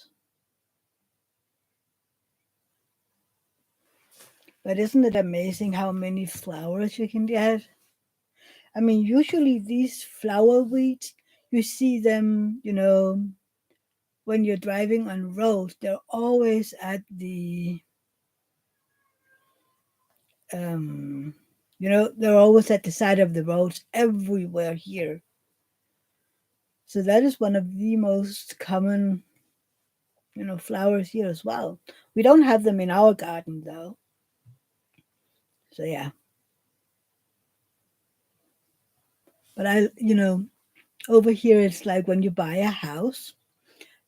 But isn't it amazing how many flowers you can get? I mean, usually these flower weeds, you see them, when you're driving on roads, they're always at um, they're always at the side of the roads everywhere here. So that is one of the most common, flowers here as well. We don't have them in our garden though. So yeah. But over here it's like when you buy a house,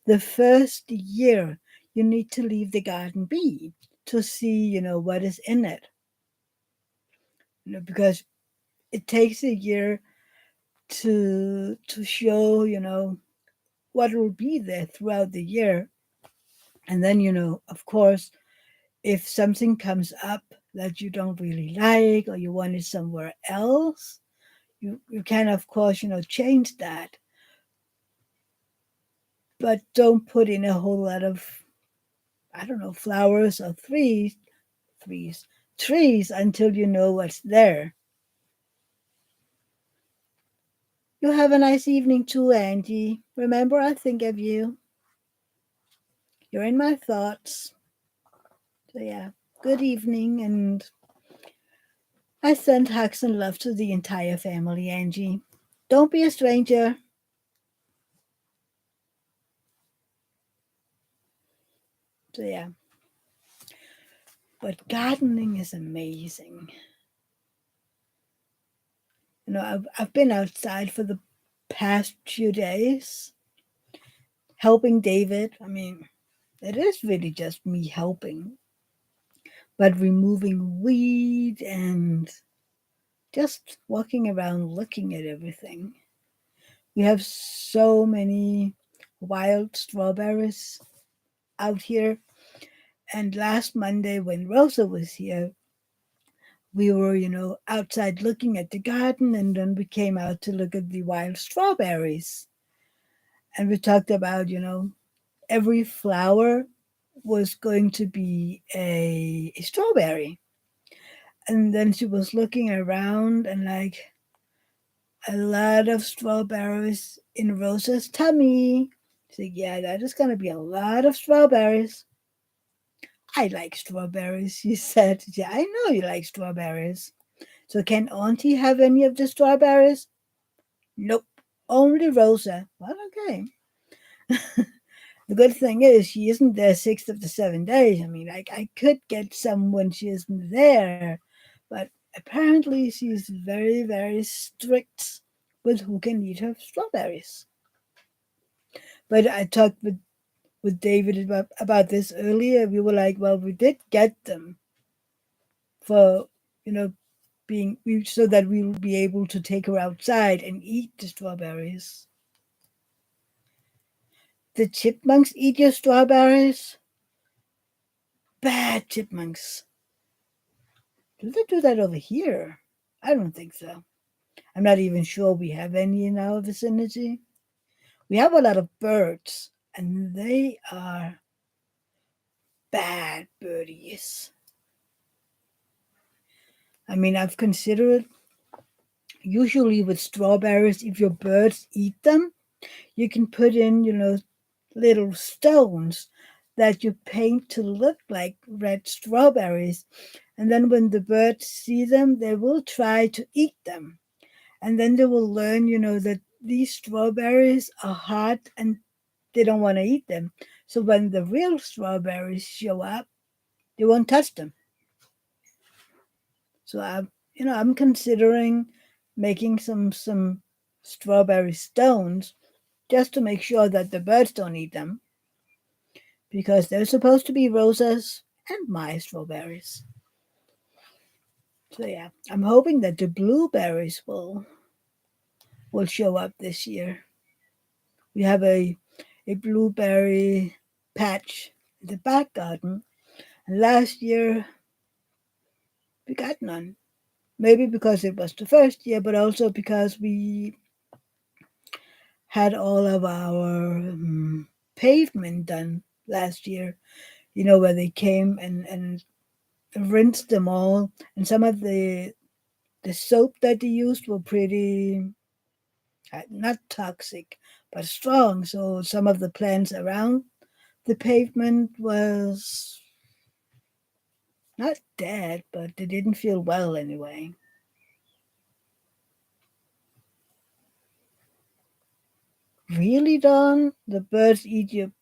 the first year you need to leave the garden be to see, what is in it. Because it takes a year to show, what will be there throughout the year. And then, of course, if something comes up that you don't really like or you want it somewhere else, you can, of course, change that. But don't put in a whole lot of, I don't know, flowers or trees, trees until you know what's there. You have a nice evening too, Angie. Remember, I think of you. You're in my thoughts. So, yeah, good evening. And I send hugs and love to the entire family, Angie. Don't be a stranger. So, yeah, but gardening is amazing. I've been outside for the past few days helping David. I mean, it is really just me helping, but removing weed and just walking around looking at everything. We have so many wild strawberries out here. And last Monday, when Rosa was here, we were, outside looking at the garden, and then we came out to look at the wild strawberries. And we talked about, every flower was going to be a strawberry. And then she was looking around and like a lot of strawberries in Rosa's tummy. She said, yeah, that is going to be a lot of strawberries. I like strawberries, she said. Yeah, I know you like strawberries. So can Auntie have any of the strawberries? Nope, only Rosa. Well, okay. The good thing is she isn't there 6 of the 7 days. I mean, I could get some when she isn't there, but apparently she's very, very strict with who can eat her strawberries. But I talked with David about this earlier. We were like, well, we did get them for, you know, so that we will be able to take her outside and eat the strawberries. The chipmunks eat your strawberries? Bad chipmunks. Do they do that over here? I don't think so. I'm not even sure we have any in our vicinity. We have a lot of birds, and they are bad birdies. I mean, I've considered usually with strawberries, if your birds eat them, you can put in, little stones that you paint to look like red strawberries. And then when the birds see them, they will try to eat them. And then they will learn, that these strawberries are hard and they don't want to eat them. So when the real strawberries show up, they won't touch them. So I'm considering making some strawberry stones just to make sure that the birds don't eat them because they're supposed to be roses and my strawberries. So yeah, I'm hoping that the blueberries will show up this year. We have a blueberry patch in the back garden, and last year we got none. Maybe because it was the first year, but also because we had all of our pavement done last year. Where they came and rinsed them all, and some of the soap that they used were pretty not toxic but strong. So some of the plants around the pavement was not dead, but they didn't feel well anyway. Really, Don? The birds eat your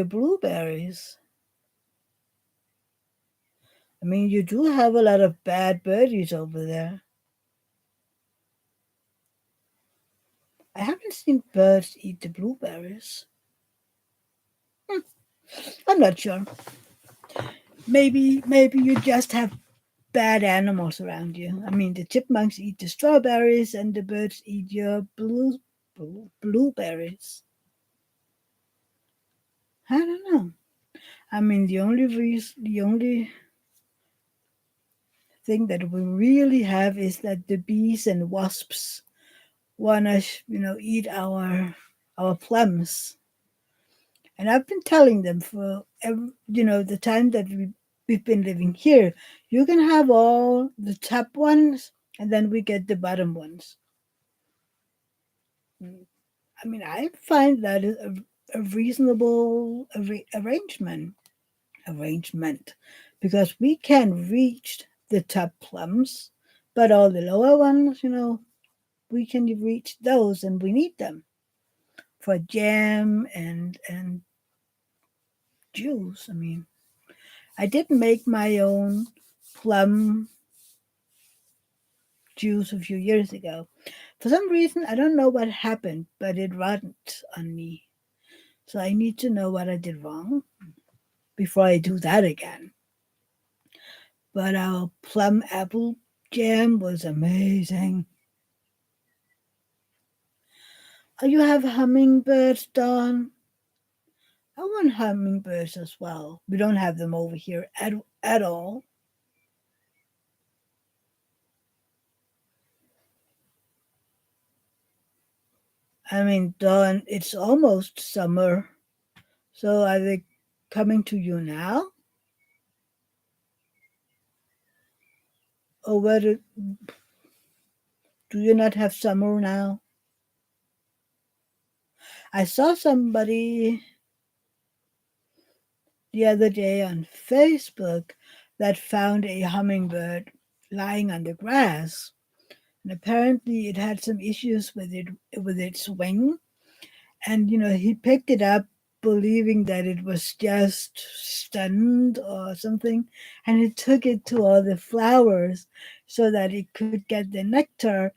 blueberries. I mean, you do have a lot of bad birdies over there. I haven't seen birds eat the blueberries. Hmm, I'm not sure. Maybe you just have bad animals around you. I mean, the chipmunks eat the strawberries, and the birds eat your blueberries. I don't know. I mean, the only thing that we really have is that the bees and wasps wanna, eat our plums. And I've been telling them for the time that we've been living here, you can have all the top ones, and then we get the bottom ones. Mm, I mean, I find that is a reasonable arrangement because we can reach the top plums, but all the lower ones, we can reach those, and we need them for jam and juice. I mean, I did make my own plum juice a few years ago. For some reason, I don't know what happened, but it rotted on me. So I need to know what I did wrong before I do that again. But our plum apple jam was amazing. Oh, you have hummingbirds, Dawn? I want hummingbirds as well. We don't have them over here at all. I mean, Dawn, it's almost summer. So are they coming to you now? Or do you not have summer now? I saw somebody the other day on Facebook that found a hummingbird lying on the grass. And apparently it had some issues with its wing. And he picked it up believing that it was just stunned or something, and he took it to all the flowers so that it could get the nectar,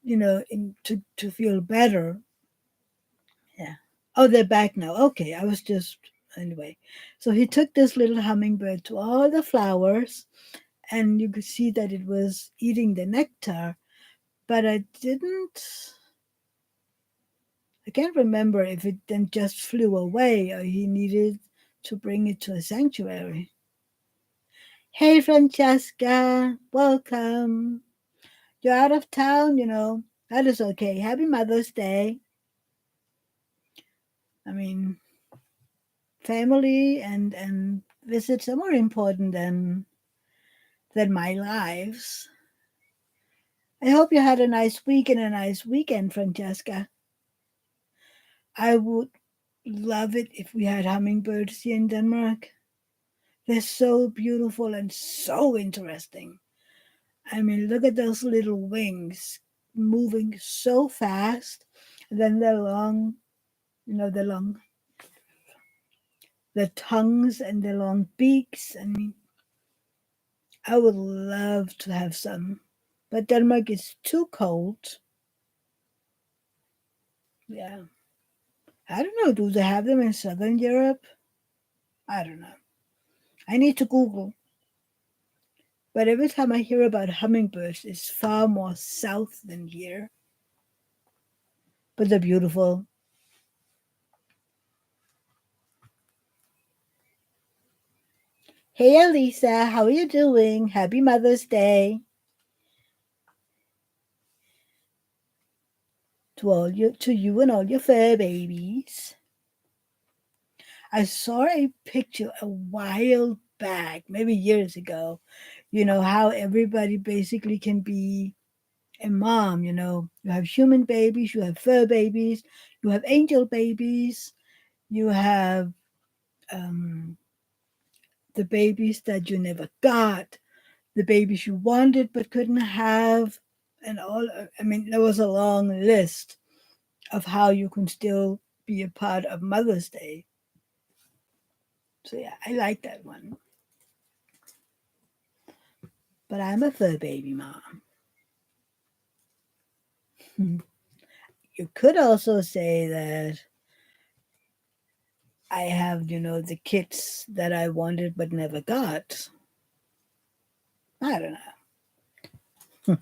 to feel better. Yeah. Oh, they're back now. Okay, I was just anyway. So he took this little hummingbird to all the flowers, and you could see that it was eating the nectar. But I can't remember if it then just flew away or he needed to bring it to a sanctuary. Hey, Francesca, welcome. You're out of town. That is okay. Happy Mother's Day. I mean, family and visits are more important than my lives. I hope you had a nice week and a nice weekend, Francesca. I would love it if we had hummingbirds here in Denmark. They're so beautiful and so interesting. I mean, look at those little wings moving so fast. And then the tongues and the long beaks. I mean, I would love to have some. But Denmark is too cold. Yeah. I don't know. Do they have them in Southern Europe? I don't know. I need to Google. But every time I hear about hummingbirds, it's far more south than here. But they're beautiful. Hey Elisa, how are you doing? Happy Mother's Day to you and all your fur babies. I saw a picture a while back, maybe years ago. How everybody basically can be a mom. You have human babies, you have fur babies, you have angel babies, you have um, the babies that you never got, the babies you wanted but couldn't have, and all. I mean, there was a long list of how you can still be a part of Mother's Day. So yeah, I like that one. But I'm a fur baby mom. you could also say that I have, the kids that I wanted but never got. I don't know.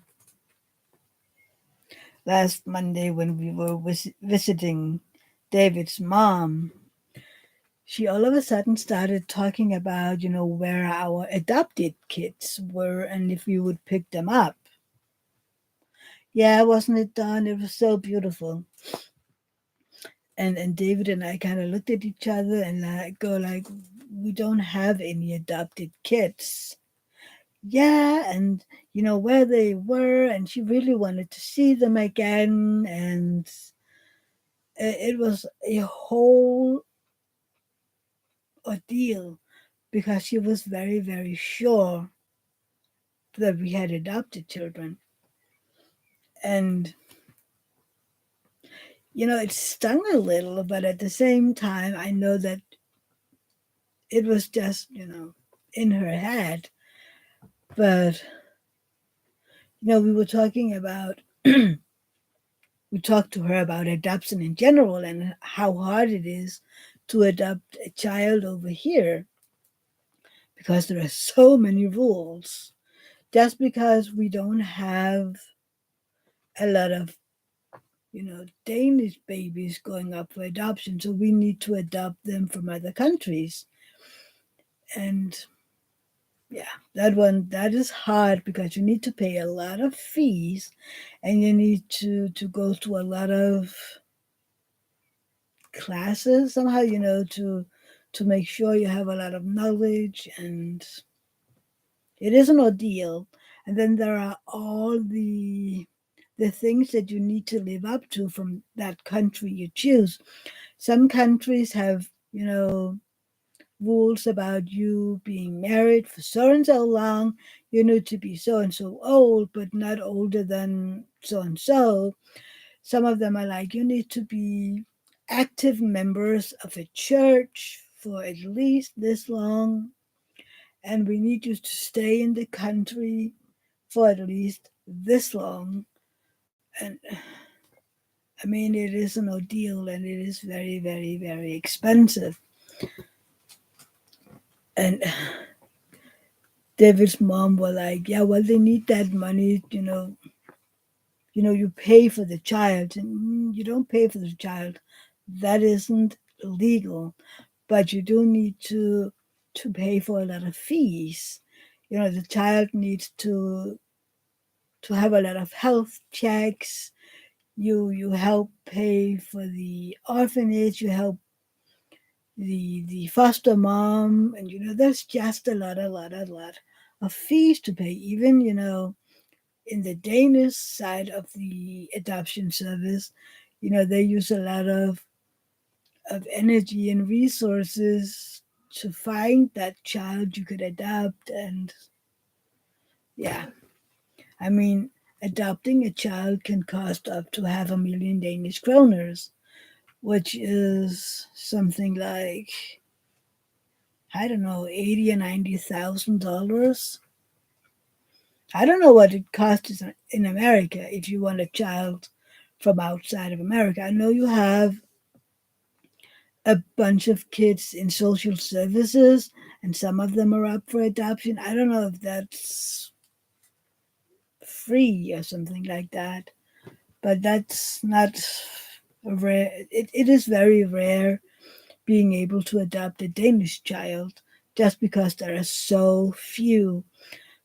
Last Monday, when we were visiting David's mom, she all of a sudden started talking about, where our adopted kids were and if we would pick them up. Yeah, wasn't it done? It was so beautiful. And David and I kind of looked at each other and like, we don't have any adopted kids. Yeah, and where they were, and she really wanted to see them again, and it was a whole ordeal because she was very, very sure that we had adopted children. And it stung a little, but at the same time I know that it was just in her head. But we were talking about we talked to her about adoption in general and how hard it is to adopt a child over here because there are so many rules. Just because we don't have a lot of Danish babies going up for adoption, so we need to adopt them from other countries. And yeah, that is hard because you need to pay a lot of fees, and you need to go through a lot of classes somehow, to make sure you have a lot of knowledge, and it is an ordeal. And then there are all the things that you need to live up to from that country you choose. Some countries have, rules about you being married for so and so long. You need to be so and so old, but not older than so and so. Some of them are like, you need to be active members of a church for at least this long, and we need you to stay in the country for at least this long. And I mean, it is an ordeal and it is very, very, very expensive. And David's mom were like, yeah, well, they need that money, you pay for the child. And you don't pay for the child. That isn't legal. But you do need to pay for a lot of fees. The child needs to have a lot of health checks. You help pay for the orphanage. You help the foster mom, and there's just a lot of fees to pay. Even in the Danish side of the adoption service, they use a lot of energy and resources to find that child you could adopt. And yeah, I mean, adopting a child can cost up to 500,000 Danish kroners, which is something like, I don't know, 80 or $90,000. I don't know what it costs in America if you want a child from outside of America. I know you have a bunch of kids in social services, and some of them are up for adoption. I don't know if that's free or something like that, but that's not rare. It is very rare being able to adopt a Danish child just because there are so few.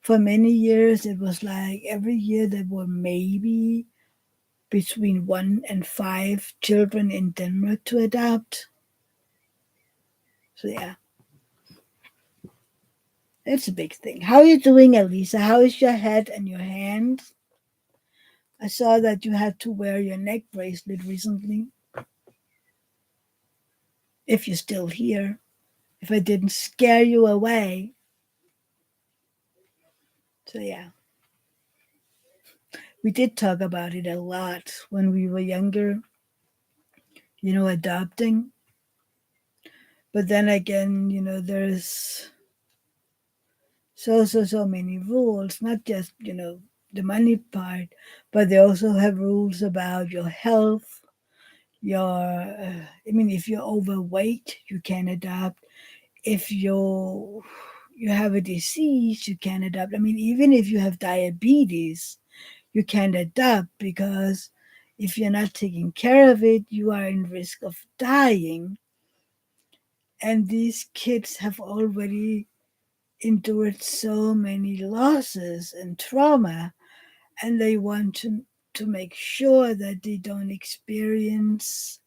For many years, it was like every year there were maybe between 1 and 5 children in Denmark to adopt. So yeah, it's a big thing. How are you doing, Elisa? How is your head and your hand? I saw that you had to wear your neck bracelet recently. If you're still here, if I didn't scare you away. So yeah, we did talk about it a lot when we were younger, adopting. But then again, there's so many rules, not just, the money part, but they also have rules about your health. I mean, if you're overweight, you can adopt. If you have a disease, you can adopt. I mean, even if you have diabetes, you can adopt because if you're not taking care of it, you are in risk of dying. And these kids have already endured so many losses and trauma, and they want to make sure that they don't experience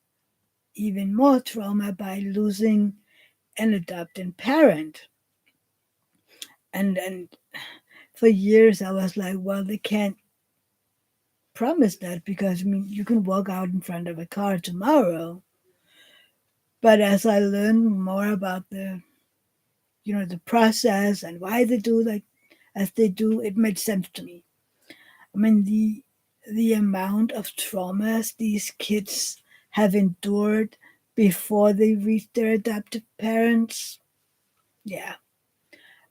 even more trauma by losing an adopted parent. And for years I was like, well, they can't promise that because I mean you can walk out in front of a car tomorrow. But as I learned more about the process and why they do like as they do, it made sense to me. I mean the amount of traumas these kids have endured before they reach their adoptive parents. Yeah,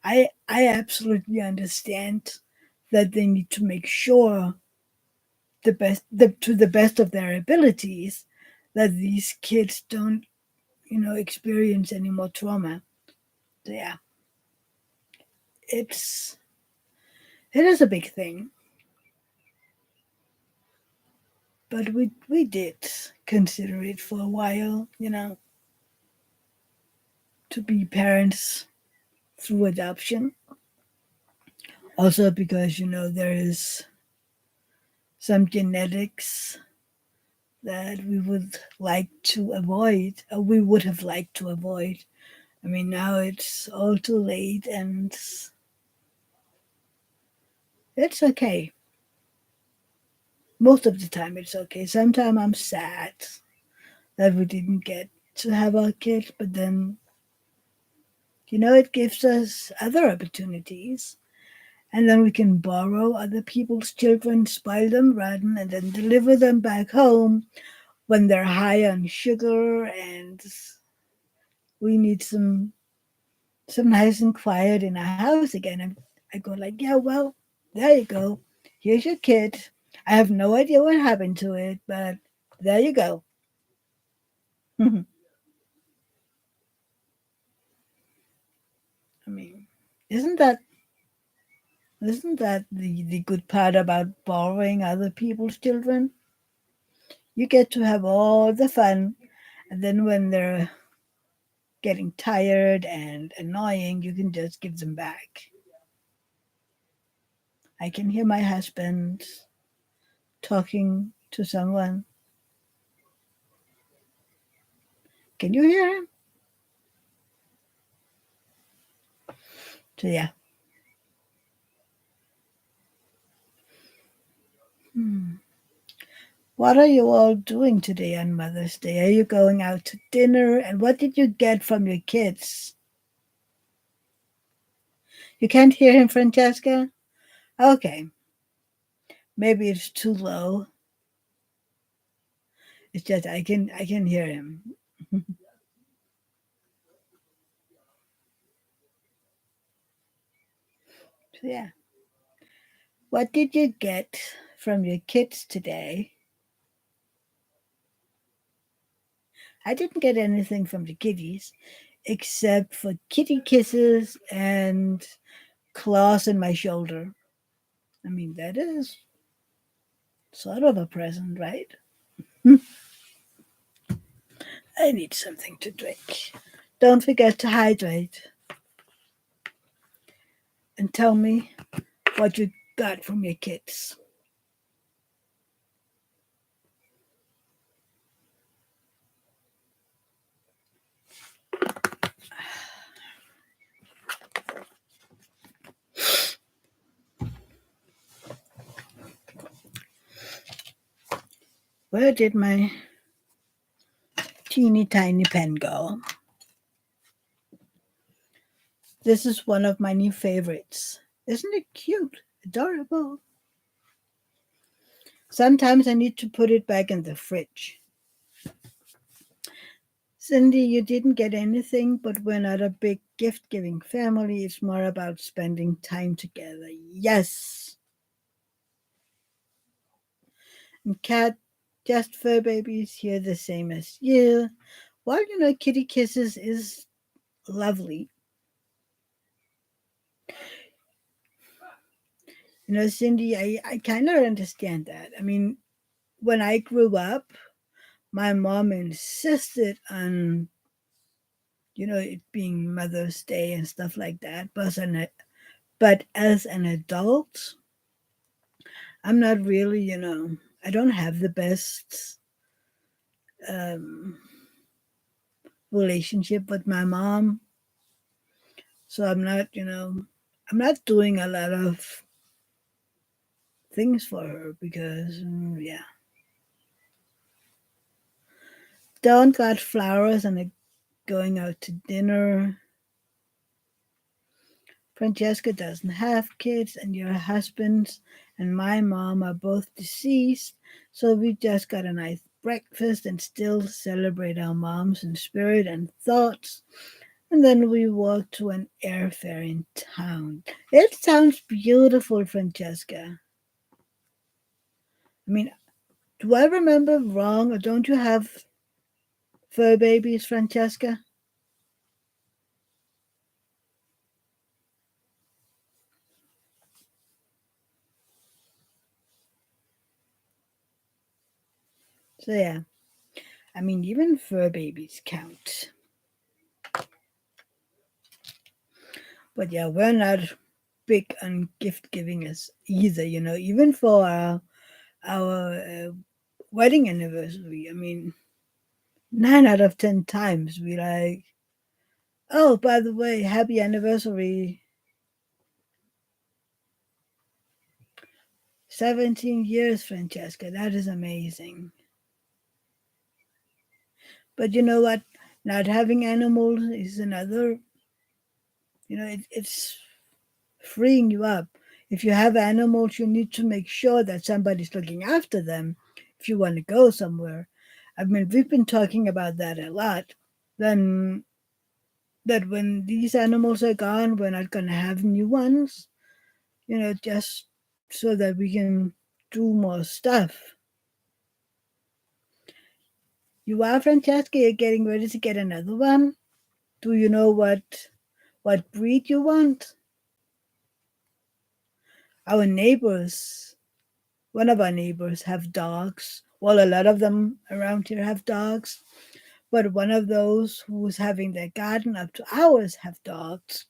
I absolutely understand that they need to make sure to the best of their abilities that these kids don't experience any more trauma. So, yeah, it's it is a big thing, but we did consider it for a while, to be parents through adoption. Also because there is some genetics that we would like to avoid, or we would have liked to avoid. I mean, now it's all too late, and it's okay. Most of the time, it's okay. Sometimes I'm sad that we didn't get to have our kids, but then, it gives us other opportunities. And then we can borrow other people's children, spoil them rotten, and then deliver them back home when they're high on sugar and we need some nice and quiet in our house again. And I go like, yeah, well, there you go. Here's your kid. I have no idea what happened to it, but there you go. I mean, isn't that isn't that the good part about borrowing other people's children? You get to have all the fun, and then when they're getting tired and annoying, you can just give them back. I can hear my husband talking to someone. Can you hear him? So yeah. Hmm. What are you all doing today on Mother's Day? Are you going out to dinner? And what did you get from your kids? You can't hear him, Francesca? Okay. Maybe it's too low. It's just I can hear him. So yeah. What did you get from your kids today? I didn't get anything from the kitties except for kitty kisses and claws in my shoulder. I mean, that is sort of a present, right? I need something to drink. Don't forget to hydrate and tell me what you got from your kids. Where did my teeny tiny pen go? This is one of my new favorites. Isn't it cute? Adorable. Sometimes I need to put it back in the fridge. Cindy, you didn't get anything, but we're not a big gift giving family. It's more about spending time together. Yes. And Kat, Just fur babies here the same as you. Well, kitty kisses is lovely. Cindy, I kind of understand that. I mean, when I grew up, my mom insisted on, it being Mother's Day and stuff like that. But as an adult, I'm not really, I don't have the best um, relationship with my mom. So I'm not doing a lot of things for her because, yeah. Don't got flowers and going out to dinner. Francesca doesn't have kids, and your husband and my mom are both deceased, so we just got a nice breakfast and still celebrate our moms in spirit and thoughts. And then we walk to an airfair in town. It sounds beautiful, Francesca. I mean, do I remember wrong, or don't you have fur babies, Francesca? So, yeah, I mean, even fur babies count. But yeah, we're not big on gift giving as either, even for our wedding anniversary. I mean, 9 out of 10 times we like, oh, by the way, happy anniversary. 17 years, Francesca. That is amazing. But you know what? Not having animals is another, it's freeing you up. If you have animals, you need to make sure that somebody's looking after them if you want to go somewhere. I mean, we've been talking about that a lot. Then that when these animals are gone, we're not going to have new ones, just so that we can do more stuff. You are, Francesca, you're getting ready to get another one. Do you know what breed you want? Our neighbors, one of our neighbors have dogs. Well, a lot of them around here have dogs, but one of those who's having their garden up to ours have dogs.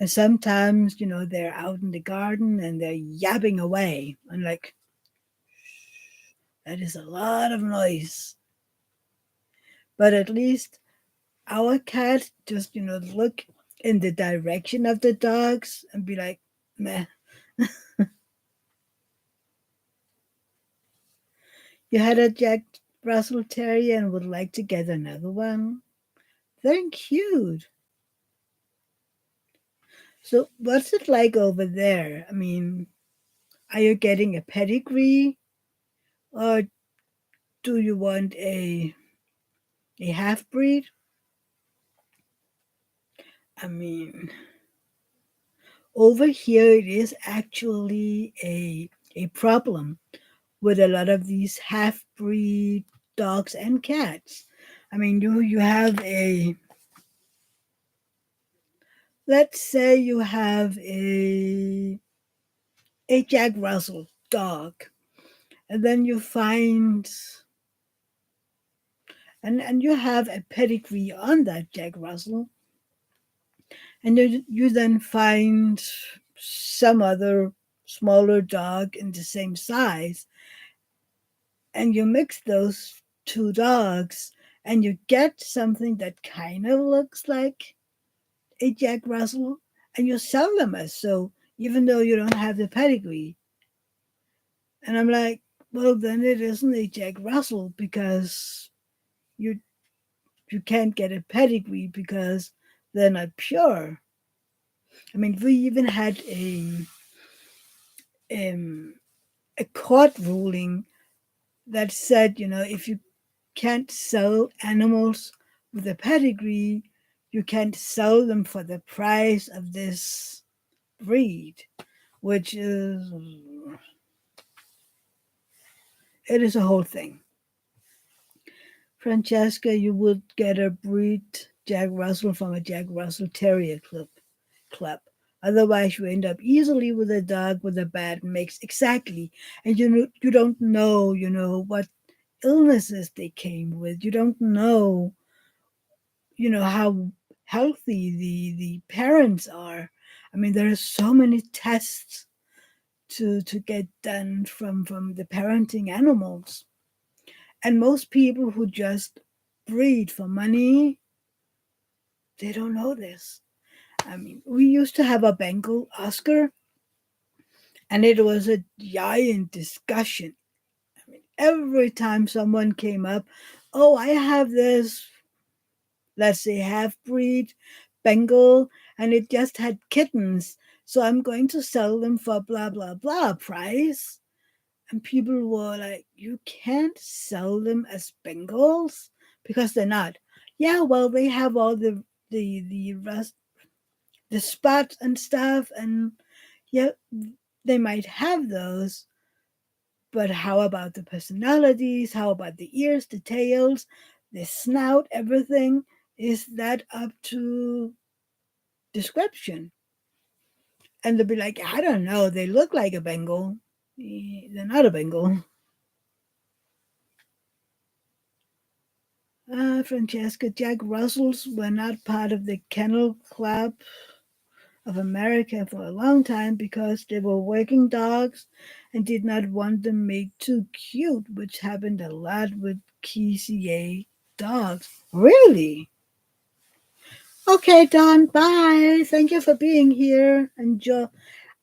And sometimes, they're out in the garden and they're yapping away. I'm like, that is a lot of noise. But at least our cat just, look in the direction of the dogs and be like, meh. You had a Jack Russell Terrier and would like to get another one? Very cute. So, what's it like over there? I mean, are you getting a pedigree or do you want a half breed? I mean, over here it is actually a problem with a lot of these half breed dogs and cats. I mean, you have let's say you have a Jack Russell dog, and then you find and you have a pedigree on that Jack Russell, and you then find some other smaller dog in the same size, and you mix those two dogs, and you get something that kind of looks like a Jack Russell, and you sell them as so, even though you don't have the pedigree. And I'm like, well, then it isn't a Jack Russell because you you can't get a pedigree because they're not pure. I mean, we even had um, a court ruling that said, if you can't sell animals with a pedigree, you can't sell them for the price of this breed, which is It is a whole thing. Francesca, you would get a breed Jack Russell from a Jack Russell Terrier club. Otherwise, you end up easily with a dog with a bad mix. Exactly, and you don't know what illnesses they came with. You don't know how healthy the parents are. I mean, there are so many tests to get done from the parenting animals, and most people who just breed for money, they don't know this. I mean, we used to have a Bengal Oscar, and it was a giant discussion. I mean, every time someone came up, oh, I have this, let's say, half breed Bengal, and it just had kittens, so I'm going to sell them for blah, blah, blah price. And people were like, you can't sell them as Bengals because they're not. Yeah, well, they have all the spots and stuff, and yeah, they might have those, but how about the personalities? How about the ears, the tails, the snout, everything? Is that up to description? And they'll be like, I don't know, they look like a Bengal. They're not a Bengal. Francesca, Jack Russells were not part of the Kennel Club of America for a long time because they were working dogs and did not want them made too cute, which happened a lot with KCA dogs. Really? Okay, Don, bye. Thank you for being here. Enjoy.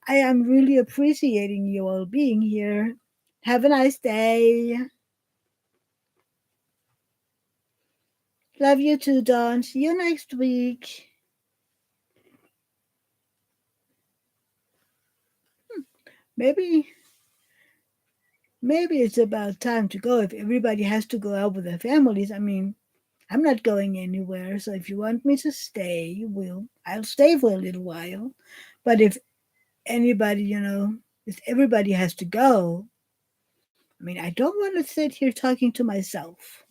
I am really appreciating you all being here. Have a nice day. Love you too, Don. See you next week. Maybe maybe it's about time to go if everybody has to go out with their families. I mean, I'm not going anywhere, so if you want me to stay, I'll stay for a little while. But if anybody, if everybody has to go, I mean, I don't want to sit here talking to myself.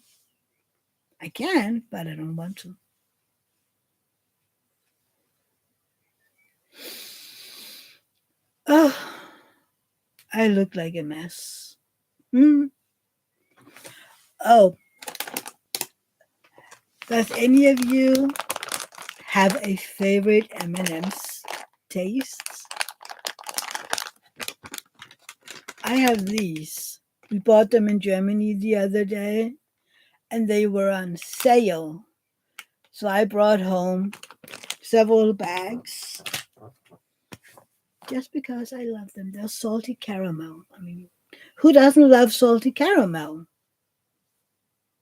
I can, but I don't want to. Oh, I look like a mess. Mm. Oh, does any of you have a favorite M&M's taste? I have these. We bought them in Germany the other day, and they were on sale. So I brought home several bags just because I love them. They're salty caramel. I mean, who doesn't love salty caramel,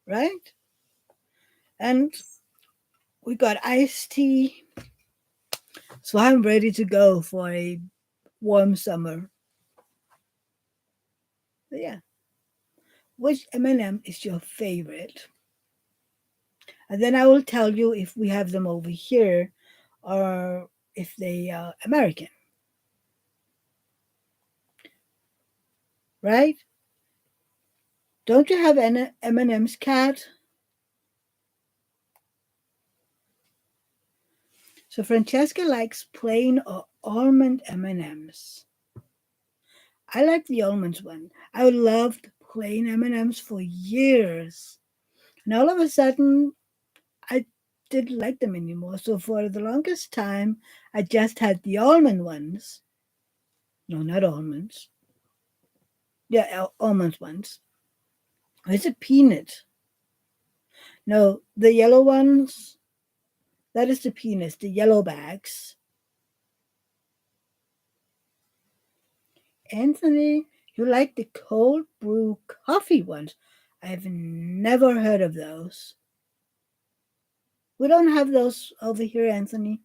right? And we got iced tea. So I'm ready to go for a warm summer. But yeah, which M&M is your favorite? And then I will tell you if we have them over here or if they are American, right? Don't you have an M&M's cat? So Francesca likes plain or almond M&Ms. I like the almonds one. I loved plain M&Ms for years. And all of a sudden, I didn't like them anymore. So for the longest time, I just had the almond ones. No, not almonds. Yeah, almond ones. It's a peanut. No, the yellow ones, that is the peanuts, the yellow bags. Anthony, you like the cold brew coffee ones. I've never heard of those. We don't have those over here, Anthony.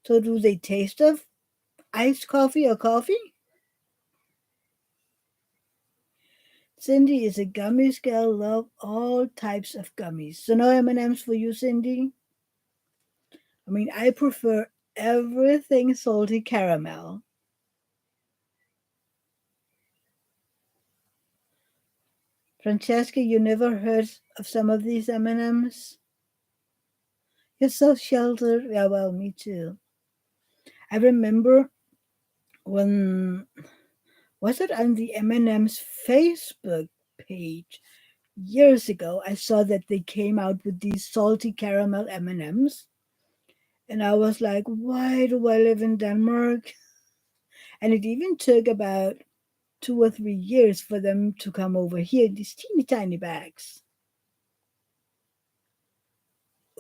So do they taste of iced coffee or coffee? Cindy is a gummies girl, love all types of gummies. So no M&Ms for you, Cindy? I mean, I prefer everything salty caramel. Francesca, you never heard of some of these M&Ms? You're so sheltered. Yeah, well, me too. I remember when was it on the M&M's Facebook page years ago? I saw that they came out with these salty caramel M&Ms, and I was like, "Why do I live in Denmark?" And it even took about 2 or 3 years for them to come over here. These teeny tiny bags.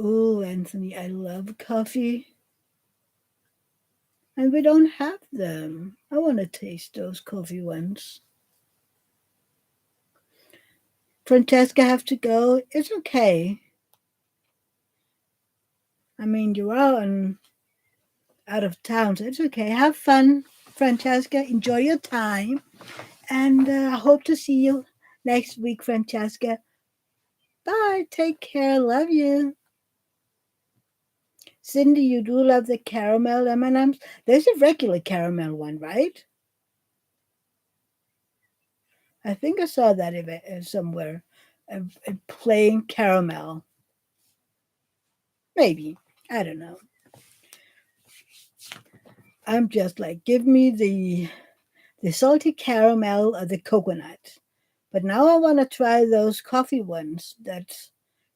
Oh, Anthony, I love coffee, and we don't have them. I want to taste those coffee ones. Francesca have to go. It's okay. I mean, you're out of town, so it's okay. Have fun, Francesca. Enjoy your time, and I hope to see you next week, Francesca. Bye. Take care. Love you, Cindy. You do love the caramel M&Ms. There's a regular caramel one, right? I think I saw that somewhere. A plain caramel, maybe. I don't know. I'm just like, give me the salty caramel or the coconut. But now I want to try those coffee ones that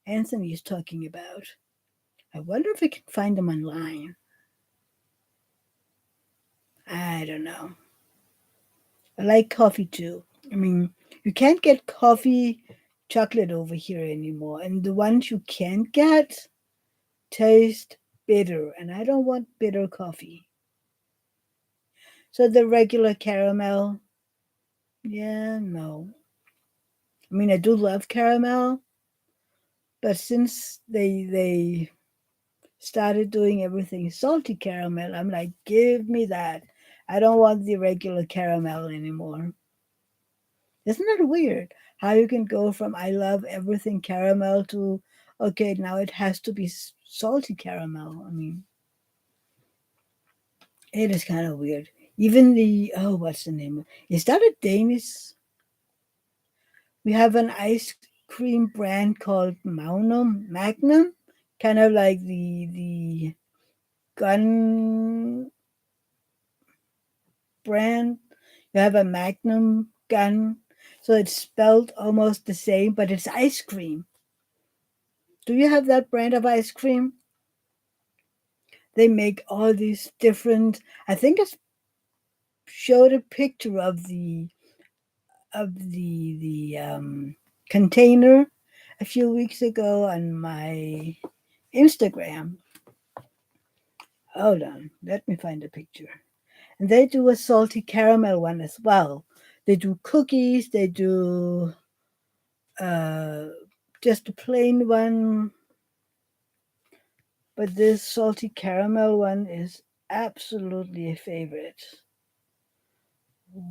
Anthony is talking about. I wonder if I can find them online. I don't know. I like coffee too. I mean, you can't get coffee chocolate over here anymore. And the ones you can get taste bitter. And I don't want bitter coffee. So the regular caramel, yeah, no. I mean, I do love caramel, but since they started doing everything salty caramel, I'm like, give me that. I don't want the regular caramel anymore. Isn't it weird how you can go from I love everything caramel to okay, now it has to be salty caramel? I mean, it is kind of weird. Even the oh, what's the name? Is that a Danish? We have an ice cream brand called Magnum, kind of like the gun brand. You have a Magnum gun, so it's spelled almost the same, but it's ice cream. Do you have that brand of ice cream? They make all these different. I think I showed a picture of the container a few weeks ago on my Instagram. Hold on, let me find a picture. And they do a salty caramel one as well. They do cookies. They do uh, just a plain one, but this salty caramel one is absolutely a favorite.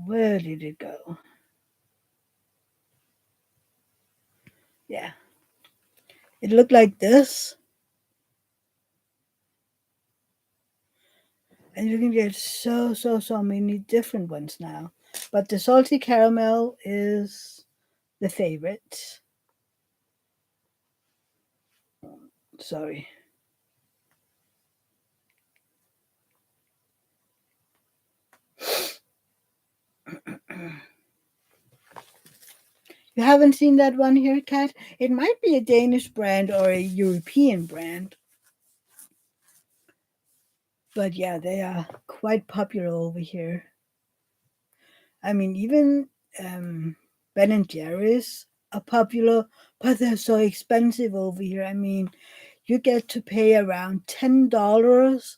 Where did it go? Yeah, it looked like this, and you can get so many different ones now. But the salty caramel is the favorite. Sorry. You haven't seen that one here, Kat? It might be a Danish brand or a European brand. But yeah, they are quite popular over here. I mean, even Ben and Jerry's are popular, but they're so expensive over here. I mean, you get to pay around $10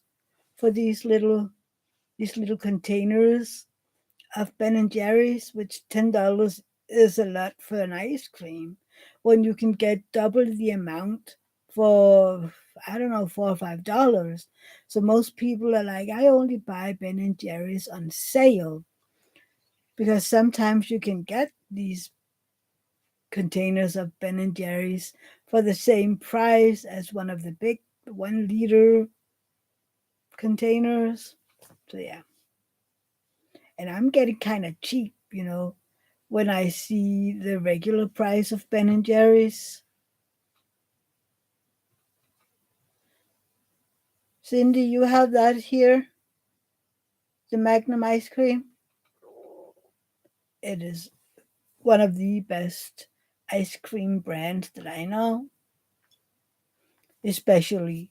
for these little containers of Ben and Jerry's, which $10 is a lot for an ice cream. When you can get double the amount for I don't know $4 or $5. So most people are like, I only buy Ben and Jerry's on sale because sometimes you can get these containers of Ben and Jerry's for the same price as one of the big 1 liter containers. So yeah, and I'm getting kind of cheap, when I see the regular price of Ben and Jerry's. Cindy, you have that here, the Magnum ice cream. It is one of the best ice cream brands that I know, especially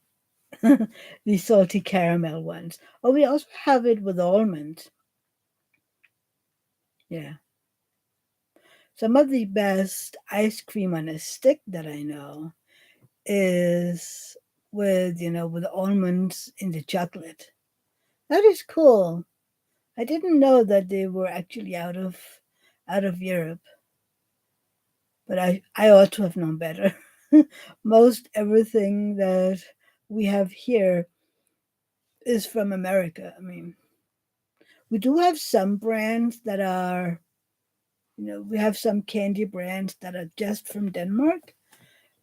the salty caramel ones. Oh, we also have it with almond. Yeah. Some of the best ice cream on a stick that I know is with almonds in the chocolate. That is cool. I didn't know that they were actually out of Europe, but I ought to have known better. Most everything that we have here is from America. I mean, we do have some brands that are, we have some candy brands that are just from Denmark,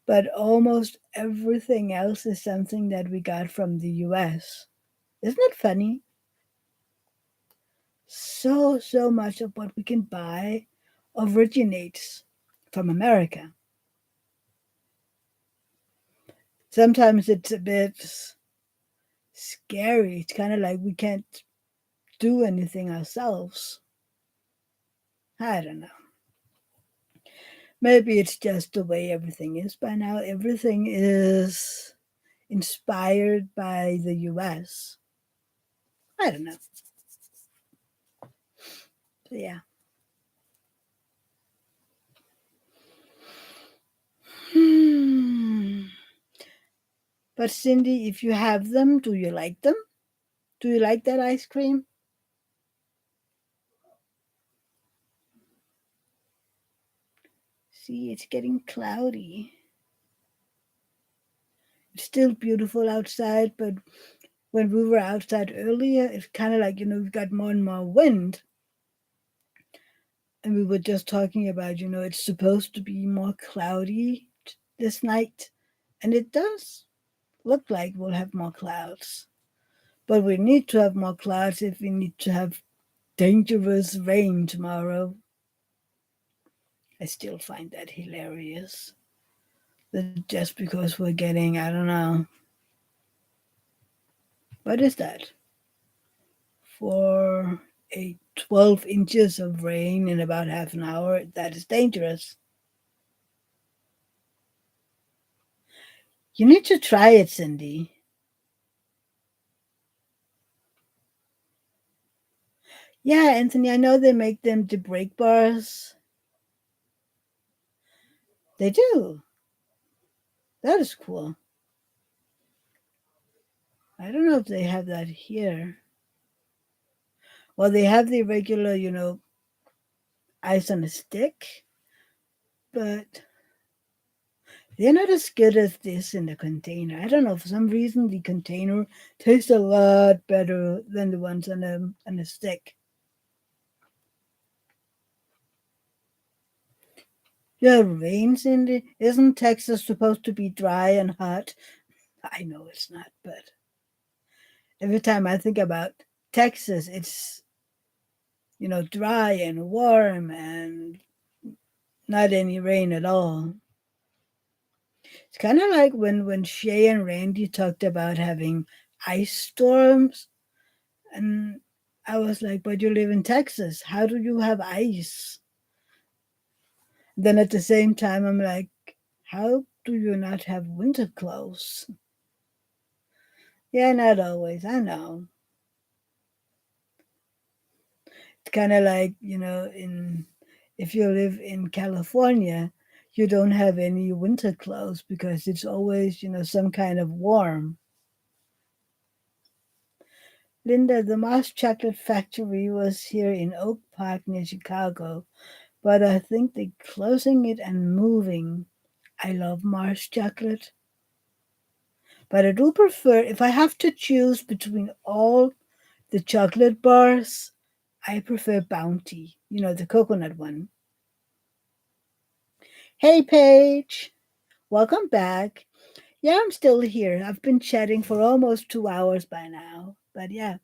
but almost everything else is something that we got from the US. Isn't it funny? So much of what we can buy originates from America. Sometimes it's a bit scary. It's kind of like we can't do anything ourselves. I don't know. Maybe it's just the way everything is by now. Everything is inspired by the US. I don't know. So, yeah. Hmm. But Cindy, if you have them, do you like them? Do you like that ice cream? See, it's getting cloudy. It's still beautiful outside, but when we were outside earlier, it's kind of like, we've got more and more wind. And we were just talking about, it's supposed to be more cloudy this night. And it does look like we'll have more clouds. But we need to have more clouds if we need to have dangerous rain tomorrow. I still find that hilarious. That just because we're getting, I don't know, what is that? For a 12 inches of rain in about half an hour, that is dangerous. You need to try it, Cindy. Yeah, Anthony, I know they make them to break bars. They do. That is cool. I don't know if they have that here. Well, they have the regular, ice on a stick, but they're not as good as this in the container. I don't know. For some reason, the container tastes a lot better than the ones on a stick. Yeah, rains in the. Isn't Texas supposed to be dry and hot? I know it's not, but every time I think about Texas, it's dry and warm and not any rain at all. It's kind of like when Shay and Randy talked about having ice storms, and I was like, "But you live in Texas. How do you have ice?" Then at the same time, I'm like, "How do you not have winter clothes?" Yeah, not always. I know. It's kind of like in if you live in California, you don't have any winter clothes because it's always some kind of warm. Linda, the Mars Chocolate Factory was here in Oak Park near Chicago, but I think they're closing it and moving. I love Mars chocolate, but I do prefer, if I have to choose between all the chocolate bars, I prefer Bounty, the coconut one. Hey, Paige, welcome back. Yeah, I'm still here. I've been chatting for almost 2 hours by now, but yeah.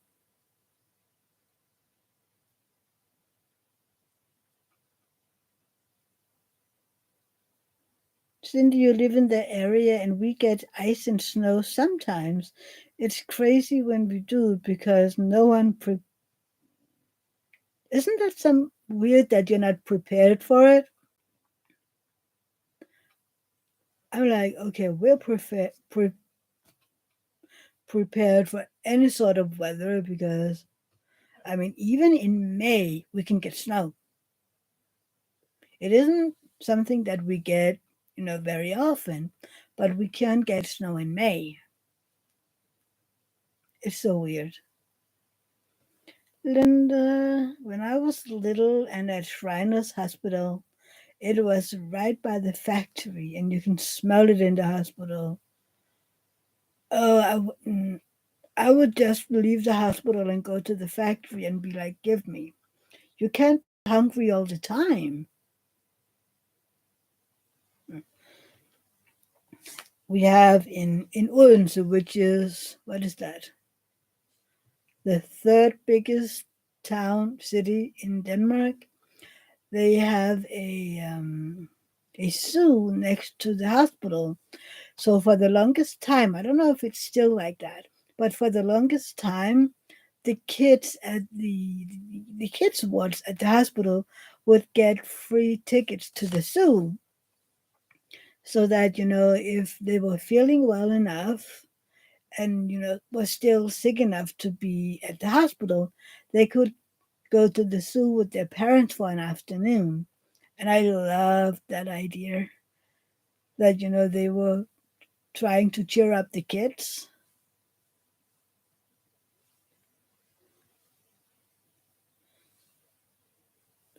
Cindy, you live in the area and we get ice and snow sometimes. It's crazy when we do because no one isn't that some weird that you're not prepared for it? I'm like, okay, we're prepared for any sort of weather because, I mean, even in May, we can get snow. It isn't something that we get, very often, but we can get snow in May. It's so weird. Linda, when I was little and at Shriners Hospital, it was right by the factory and you can smell it in the hospital. Oh, I would just leave the hospital and go to the factory and be like, give me. You can't be hungry all the time. We have in Odense, which is, what is that? The third biggest city in Denmark. They have a zoo next to the hospital. So for the longest time, I don't know if it's still like that, but for the longest time, the kids at the kids wards at the hospital would get free tickets to the zoo, so that if they were feeling well enough and was still sick enough to be at the hospital, they could go to the zoo with their parents for an afternoon. And I loved that idea that they were trying to cheer up the kids.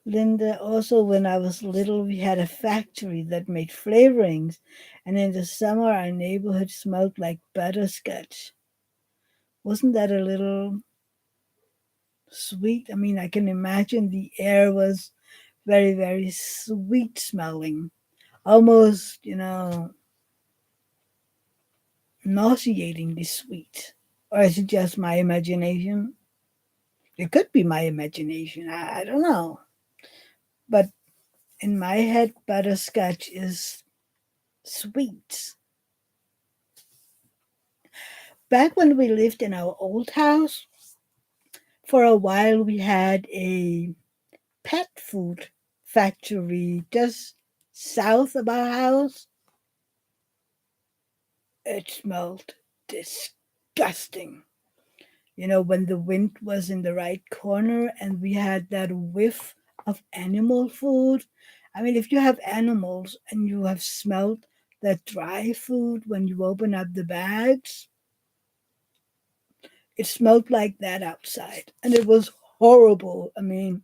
Linda, also when I was little, we had a factory that made flavorings, and in the summer, our neighborhood smelled like butterscotch. Wasn't that a little sweet? I mean, I can imagine the air was very, very sweet smelling, almost, nauseatingly sweet. Or is it just my imagination? It could be my imagination. I don't know. But in my head, butterscotch is sweet. Back when we lived in our old house, for a while we had a pet food factory just south of our house. It smelled disgusting. When the wind was in the right corner and we had that whiff of animal food. I mean, if you have animals and you have smelled that dry food when you open up the bags, it smelled like that outside. And it was horrible. I mean,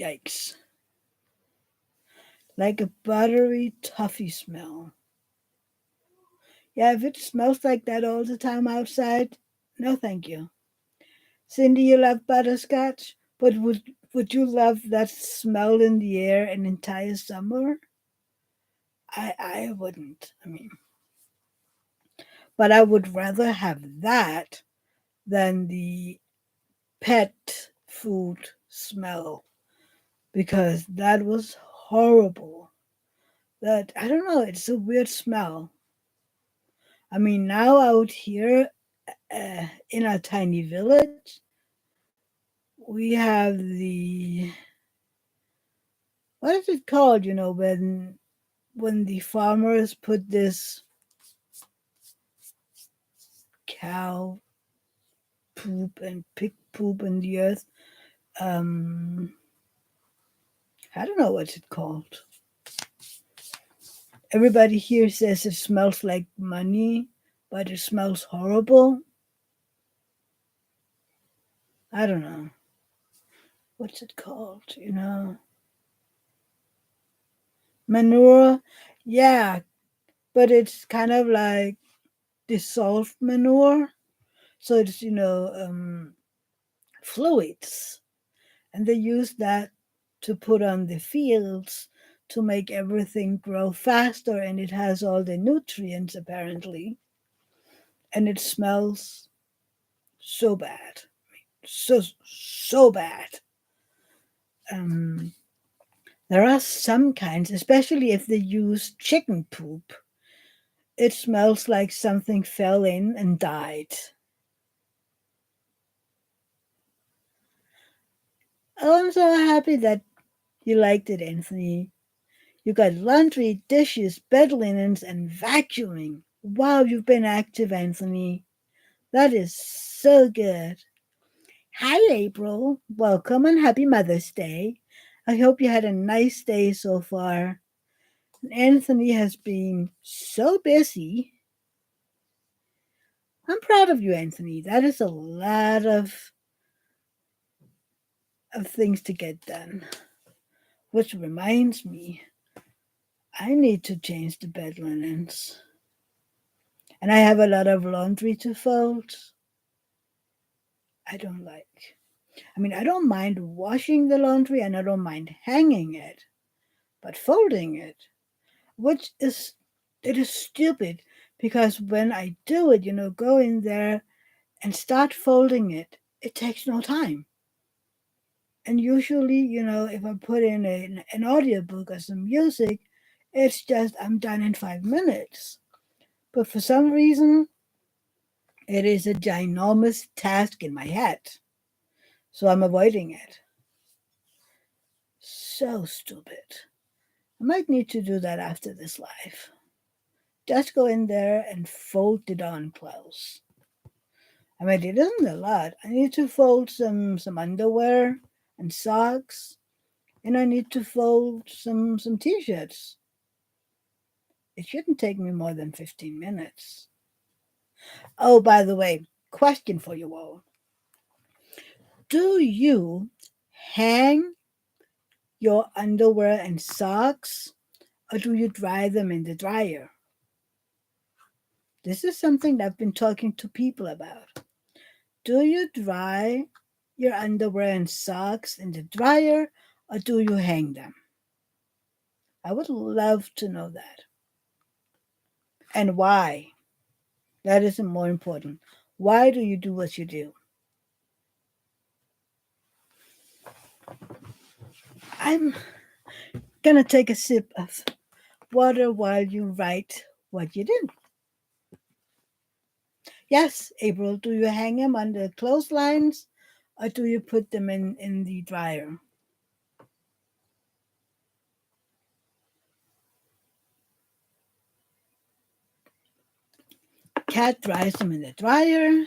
yikes. Like a buttery toffee smell. Yeah, if it smells like that all the time outside, no thank you. Cindy, you love butterscotch, but would you love that smell in the air an entire summer? I wouldn't. I mean, but I would rather have that than the pet food smell because that was horrible. That I don't know. It's a weird smell. I mean, now out here in our tiny village, we have the what is it called? When the farmers put this cow poop and pig poop in the earth. Um, I don't know what's it called. Everybody here says it smells like money, but it smells horrible. I don't know. What's it called? Manure. Yeah, but it's kind of like dissolved manure. So it's, fluids. And they use that to put on the fields to make everything grow faster, and it has all the nutrients apparently, and it smells so bad, so bad. um There are some kinds, especially if they use chicken poop. It smells like something fell in and died. Oh, I'm so happy that you liked it, Anthony. You got laundry, dishes, bed linens, and vacuuming. Wow, you've been active, Anthony. That is so good. Hi, April. Welcome and happy Mother's Day. I hope you had a nice day so far. Anthony has been so busy. I'm proud of you, Anthony. That is a lot of things to get done. Which reminds me, I need to change the bed linens. And I have a lot of laundry to fold. I don't like. I mean, I don't mind washing the laundry and I don't mind hanging it, but folding it, which is, it is stupid because when I do it, go in there and start folding it, it takes no time. And usually, if I put in an audiobook or some music, it's just I'm done in 5 minutes. But for some reason, it is a ginormous task in my head. So I'm avoiding it. So stupid. I might need to do that after this live. Just go in there and fold it on clothes. I mean, it isn't a lot. I need to fold some underwear and socks, and I need to fold some t-shirts. It shouldn't take me more than 15 minutes. Oh, by the way, question for you all. Do you hang your underwear and socks or do you dry them in the dryer? This is something that I've been talking to people about. Do you dry your underwear and socks in the dryer or do you hang them? I would love to know that. And why? That is more important. Why do you do what you do? I'm gonna take a sip of water while you write what you do. Yes, April, do you hang them on the clotheslines or do you put them in the dryer? Cat dries them in the dryer.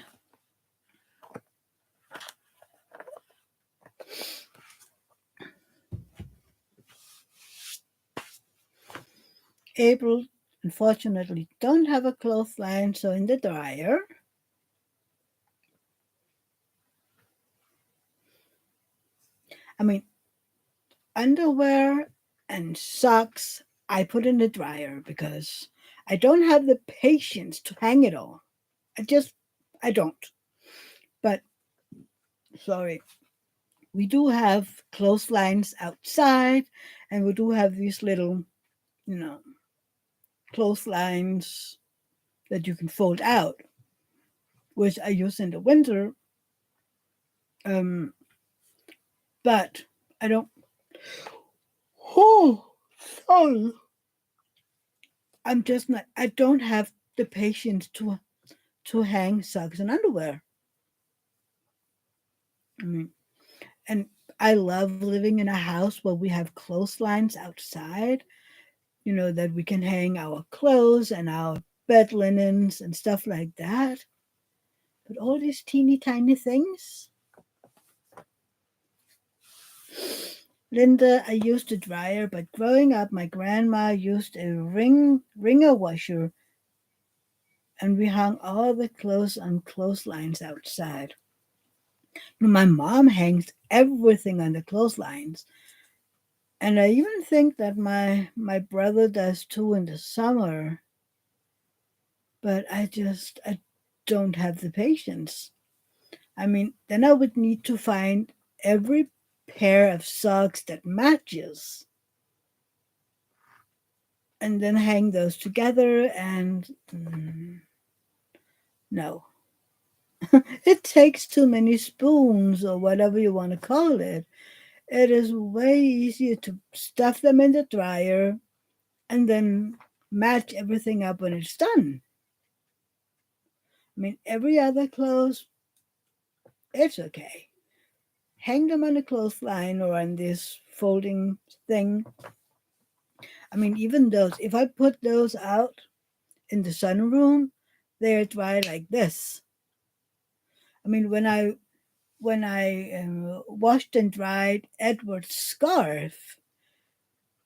April, unfortunately, don't have a clothesline, so in the dryer. I mean, underwear and socks, I put in the dryer because I don't have the patience to hang it all. I don't. But, sorry, we do have clotheslines outside, and we do have these little, you know, clotheslines that you can fold out, which I use in the winter. Um, but I don't. Oh, sorry. I'm just not. I don't have the patience to hang socks and underwear. I mean, and I love living in a house where we have clotheslines outside. That we can hang our clothes and our bed linens and stuff like that. But all these teeny tiny things. Linda, I used a dryer, but growing up, my grandma used a ringer washer, and we hung all the clothes on clotheslines outside. My mom hangs everything on the clotheslines, and I even think that my brother does too in the summer. But I don't have the patience. I mean, then I would need to find every pair of socks that matches and then hang those together and no. It takes too many spoons or whatever you want to call it. It is way easier to stuff them in the dryer and then match everything up when it's done. I mean, every other clothes, it's okay. Hang them on a clothesline or on this folding thing. I mean, even those, if I put those out in the sunroom, they're dry like this. I mean, when I washed and dried Edward's scarf,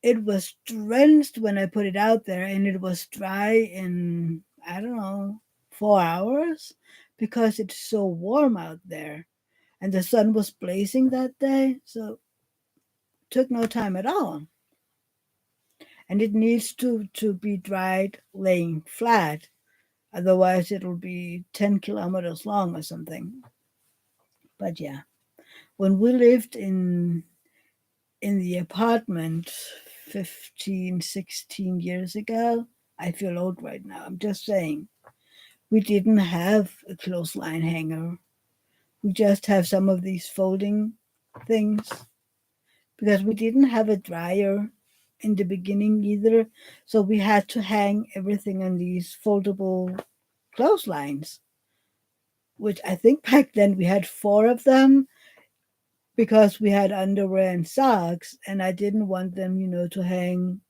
it was drenched when I put it out there, and it was dry in, I don't know, 4 hours because it's so warm out there. And the sun was blazing that day, so it took no time at all. And it needs to be dried laying flat, otherwise it'll be 10 kilometers long or something. But yeah, when we lived in the apartment 15, 16 years ago, I feel old right now. I'm just saying. We didn't have a clothesline hanger. We just have some of these folding things because we didn't have a dryer in the beginning either. So we had to hang everything on these foldable clotheslines, which I think back then we had four of them because we had underwear and socks, and I didn't want them, to hang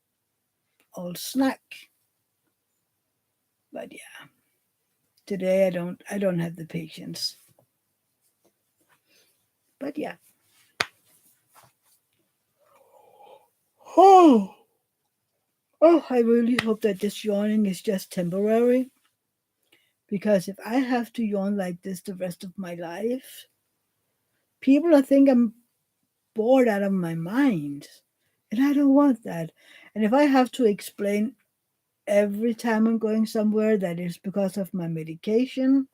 all snug. But yeah, today I don't have the patience. But yeah. Oh, oh, I really hope that this yawning is just temporary because if I have to yawn like this the rest of my life, people will think I'm bored out of my mind. And I don't want that. And if I have to explain every time I'm going somewhere that it's because of my medication,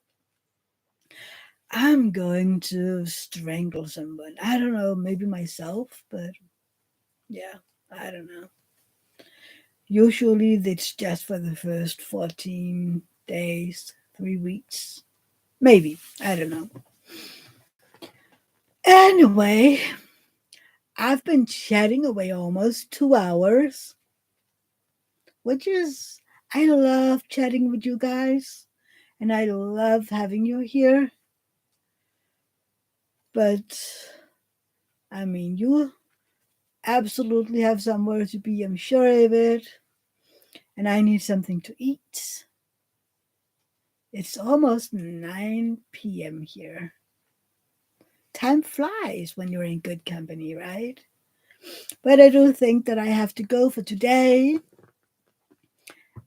I'm going to strangle someone. I don't know, maybe myself, but yeah, I don't know. Usually it's just for the first 14 days, 3 weeks, maybe. I don't know. Anyway, I've been chatting away almost 2 hours, which is, I love chatting with you guys and I love having you here. But I mean, you absolutely have somewhere to be, I'm sure of it. And I need something to eat. It's almost 9 p.m. here. Time flies when you're in good company, right? But I do think that I have to go for today.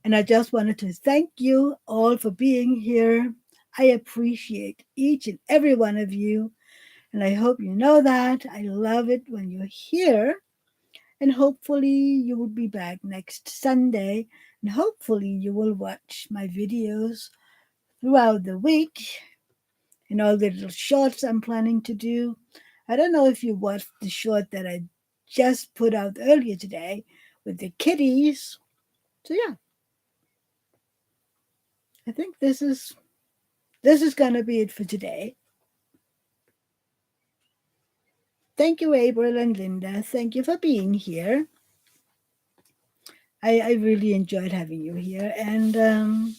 And I just wanted to thank you all for being here. I appreciate each and every one of you. And I hope you know that. I love it when you're here. And hopefully you will be back next Sunday. And hopefully you will watch my videos throughout the week and all the little shorts I'm planning to do. I don't know if you watched the short that I just put out earlier today with the kitties. So yeah, I think this is gonna be it for today. Thank you, April and Linda. Thank you for being here. I really enjoyed having you here. And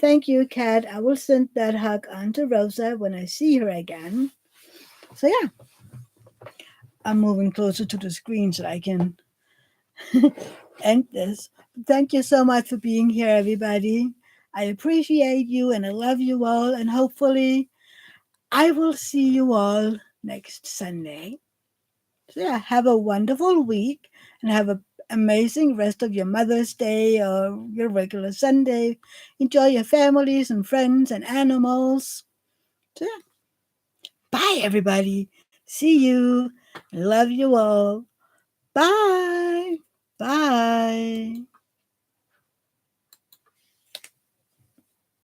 thank you, Kat. I will send that hug on to Rosa when I see her again. So yeah, I'm moving closer to the screen so I can end this. Thank you so much for being here, everybody. I appreciate you and I love you all. And hopefully, I will see you all next Sunday. So, yeah, have a wonderful week and have an amazing rest of your Mother's Day or your regular Sunday. Enjoy your families and friends and animals. So, yeah, bye, everybody. See you. Love you all. Bye.